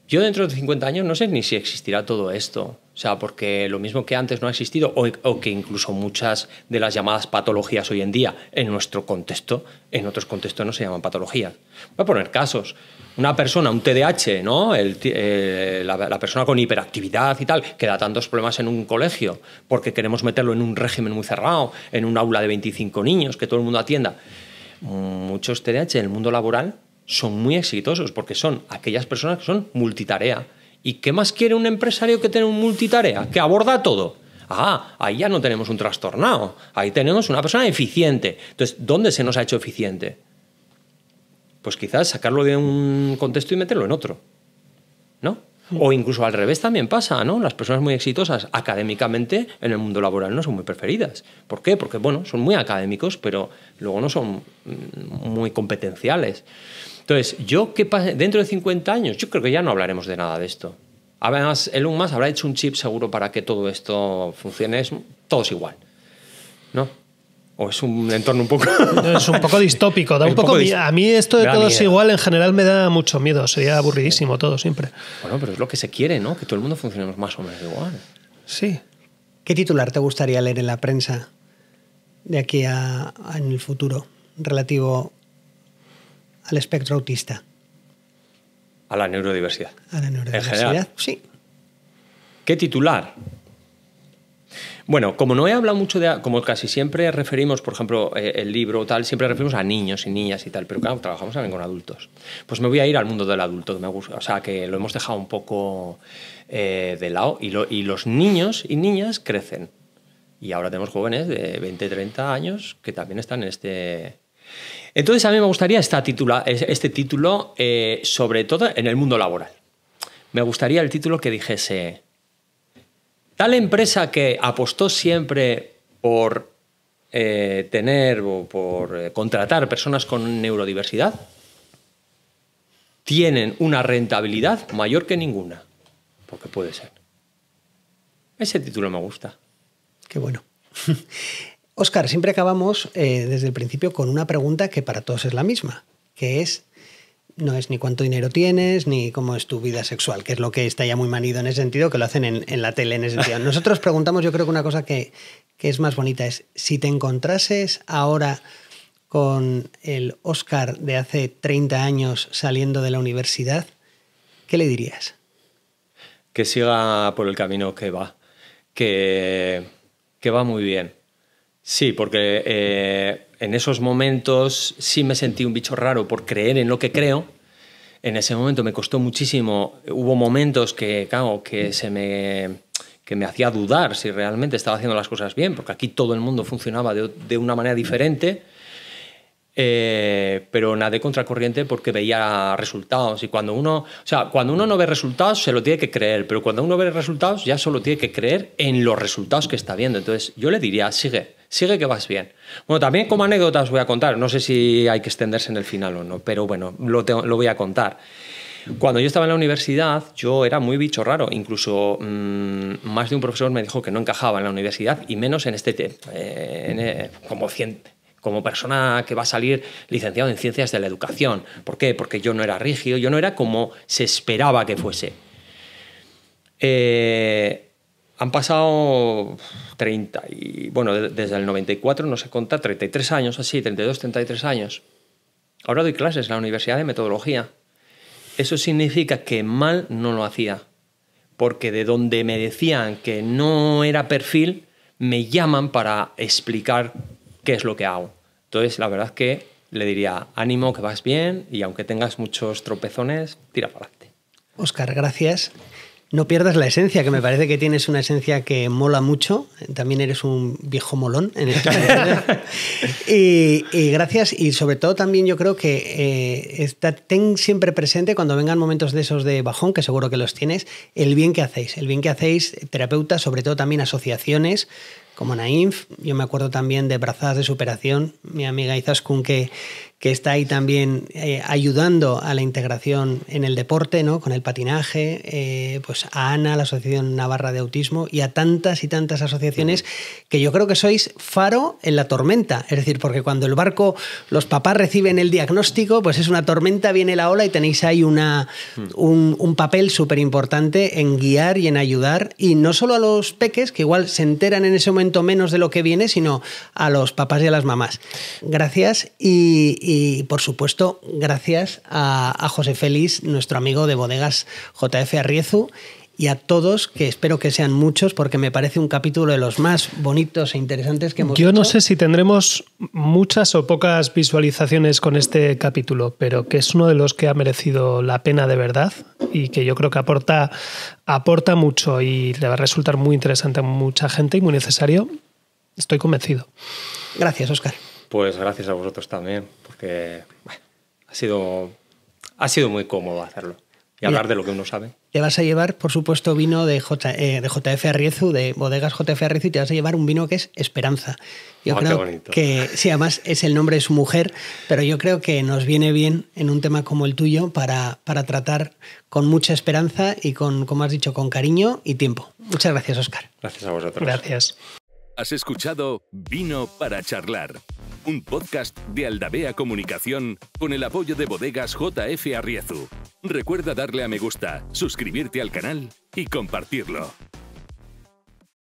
Speaker 1: Yo dentro de 50 años no sé ni si existirá todo esto. O sea, porque lo mismo que antes no ha existido, o que incluso muchas de las llamadas patologías hoy en día, en nuestro contexto, en otros contextos no se llaman patologías. Voy a poner casos. Una persona, un TDAH, ¿no? La persona con hiperactividad y tal, que da tantos problemas en un colegio porque queremos meterlo en un régimen muy cerrado, en un aula de 25 niños, que todo el mundo atienda. Muchos TDAH en el mundo laboral son muy exitosos porque son aquellas personas que son multitarea. ¿Y qué más quiere un empresario que tener un multitarea? Que aborda todo. Ahí ya no tenemos un trastornado. Ahí tenemos una persona eficiente. Entonces, ¿dónde se nos ha hecho eficiente? Pues quizás sacarlo de un contexto y meterlo en otro, ¿no? O incluso al revés también pasa, ¿no? Las personas muy exitosas académicamente en el mundo laboral no son muy preferidas. ¿Por qué? Porque, bueno, son muy académicos, pero luego no son muy competenciales. Entonces, dentro de 50 años, yo creo que ya no hablaremos de nada de esto. Además, Elon Musk habrá hecho un chip seguro para que todo esto funcione. Todo es igual, ¿no? O es un entorno un poco...
Speaker 4: Es un poco distópico. A mí esto de todo es igual en general me da mucho miedo. Sería aburridísimo todo siempre.
Speaker 1: Bueno, pero es lo que se quiere, ¿no? Que todo el mundo funcionemos más o menos igual.
Speaker 4: Sí.
Speaker 3: ¿Qué titular te gustaría leer en la prensa de aquí en el futuro relativo al espectro autista?
Speaker 1: A la neurodiversidad.
Speaker 3: A la neurodiversidad,
Speaker 1: en general.
Speaker 3: Sí.
Speaker 1: ¿Qué titular? Bueno, como no he hablado mucho como casi siempre referimos, por ejemplo, el libro tal, siempre referimos a niños y niñas y tal, pero claro, trabajamos también con adultos. Pues me voy a ir al mundo del adulto, que me gusta, o sea, que lo hemos dejado un poco de lado y los niños y niñas crecen. Y ahora tenemos jóvenes de 20, 30 años que también están en este... Entonces a mí me gustaría este título, sobre todo en el mundo laboral. Me gustaría el título que dijese... Tal empresa que apostó siempre por tener o por contratar personas con neurodiversidad tienen una rentabilidad mayor que ninguna. Porque puede ser. Ese título me gusta.
Speaker 3: Qué bueno. Óscar, siempre acabamos desde el principio con una pregunta que para todos es la misma, que es... No es ni cuánto dinero tienes, ni cómo es tu vida sexual, que es lo que está ya muy manido en ese sentido, que lo hacen en la tele en ese sentido. Nosotros preguntamos, yo creo que una cosa que es más bonita es, si te encontrases ahora con el Óscar de hace 30 años saliendo de la universidad, ¿qué le dirías?
Speaker 1: Que siga por el camino que va, que va muy bien. Sí, porque en esos momentos sí me sentí un bicho raro por creer en lo que creo. En ese momento me costó muchísimo. Hubo momentos que me hacía dudar si realmente estaba haciendo las cosas bien, porque aquí todo el mundo funcionaba de una manera diferente, pero nadé contracorriente porque veía resultados. Y cuando uno no ve resultados, se lo tiene que creer, pero cuando uno ve resultados, ya solo tiene que creer en los resultados que está viendo. Entonces yo le diría, sigue que vas bien. Bueno, también como anécdota os voy a contar, no sé si hay que extenderse en el final o no, pero bueno, lo voy a contar. Cuando yo estaba en la universidad, yo era muy bicho raro, incluso más de un profesor me dijo que no encajaba en la universidad, y menos en como persona que va a salir licenciado en Ciencias de la Educación. ¿Por qué? Porque yo no era rígido, yo no era como se esperaba que fuese. Han pasado 30 y... Bueno, desde el 94, no sé contar, 33 años, así, 32, 33 años. Ahora doy clases en la Universidad de Metodología. Eso significa que mal no lo hacía. Porque de donde me decían que no era perfil, me llaman para explicar qué es lo que hago. Entonces, la verdad es que le diría, ánimo, que vas bien, y aunque tengas muchos tropezones, tira para adelante.
Speaker 3: Óscar, gracias. No pierdas la esencia, que me parece que tienes una esencia que mola mucho. También eres un viejo molón en esto. y gracias. Y sobre todo también yo creo que ten siempre presente cuando vengan momentos de esos de bajón, que seguro que los tienes, el bien que hacéis. El bien que hacéis, terapeutas, sobre todo también asociaciones como Nainf. Yo me acuerdo también de Brazadas de Superación, mi amiga Izaskun, que está ahí también ayudando a la integración en el deporte, ¿no? Con el patinaje, pues a ANA, la Asociación Navarra de Autismo, y a tantas y tantas asociaciones que yo creo que sois faro en la tormenta. Es decir, porque cuando el barco, los papás reciben el diagnóstico, pues es una tormenta, viene la ola y tenéis ahí un papel súper importante en guiar y en ayudar, y no solo a los peques, que igual se enteran en ese momento menos de lo que viene, sino a los papás y a las mamás. Gracias. Y por supuesto, gracias a José Félix, nuestro amigo de Bodegas JF Arriezu, y a todos, que espero que sean muchos, porque me parece un capítulo de los más bonitos e interesantes que hemos hecho.
Speaker 4: Yo no sé si tendremos muchas o pocas visualizaciones con este capítulo, pero que es uno de los que ha merecido la pena de verdad, y que yo creo que aporta mucho y le va a resultar muy interesante a mucha gente y muy necesario. Estoy convencido.
Speaker 3: Gracias, Óscar.
Speaker 1: Pues gracias a vosotros también, porque bueno, ha sido muy cómodo hacerlo y hablar de lo que uno sabe.
Speaker 3: Te vas a llevar, por supuesto, vino de JF Arriezu, de Bodegas JF Arriezu, y te vas a llevar un vino que es Esperanza. Yo creo que, sí, además es el nombre de su mujer, pero yo creo que nos viene bien en un tema como el tuyo para tratar con mucha esperanza y con, como has dicho, con cariño y tiempo. Muchas gracias, Óscar.
Speaker 1: Gracias a vosotros.
Speaker 4: Gracias.
Speaker 2: Has escuchado Vino para charlar, un podcast de Aldabea Comunicación con el apoyo de Bodegas JF Arriezu. Recuerda darle a me gusta, suscribirte al canal y compartirlo.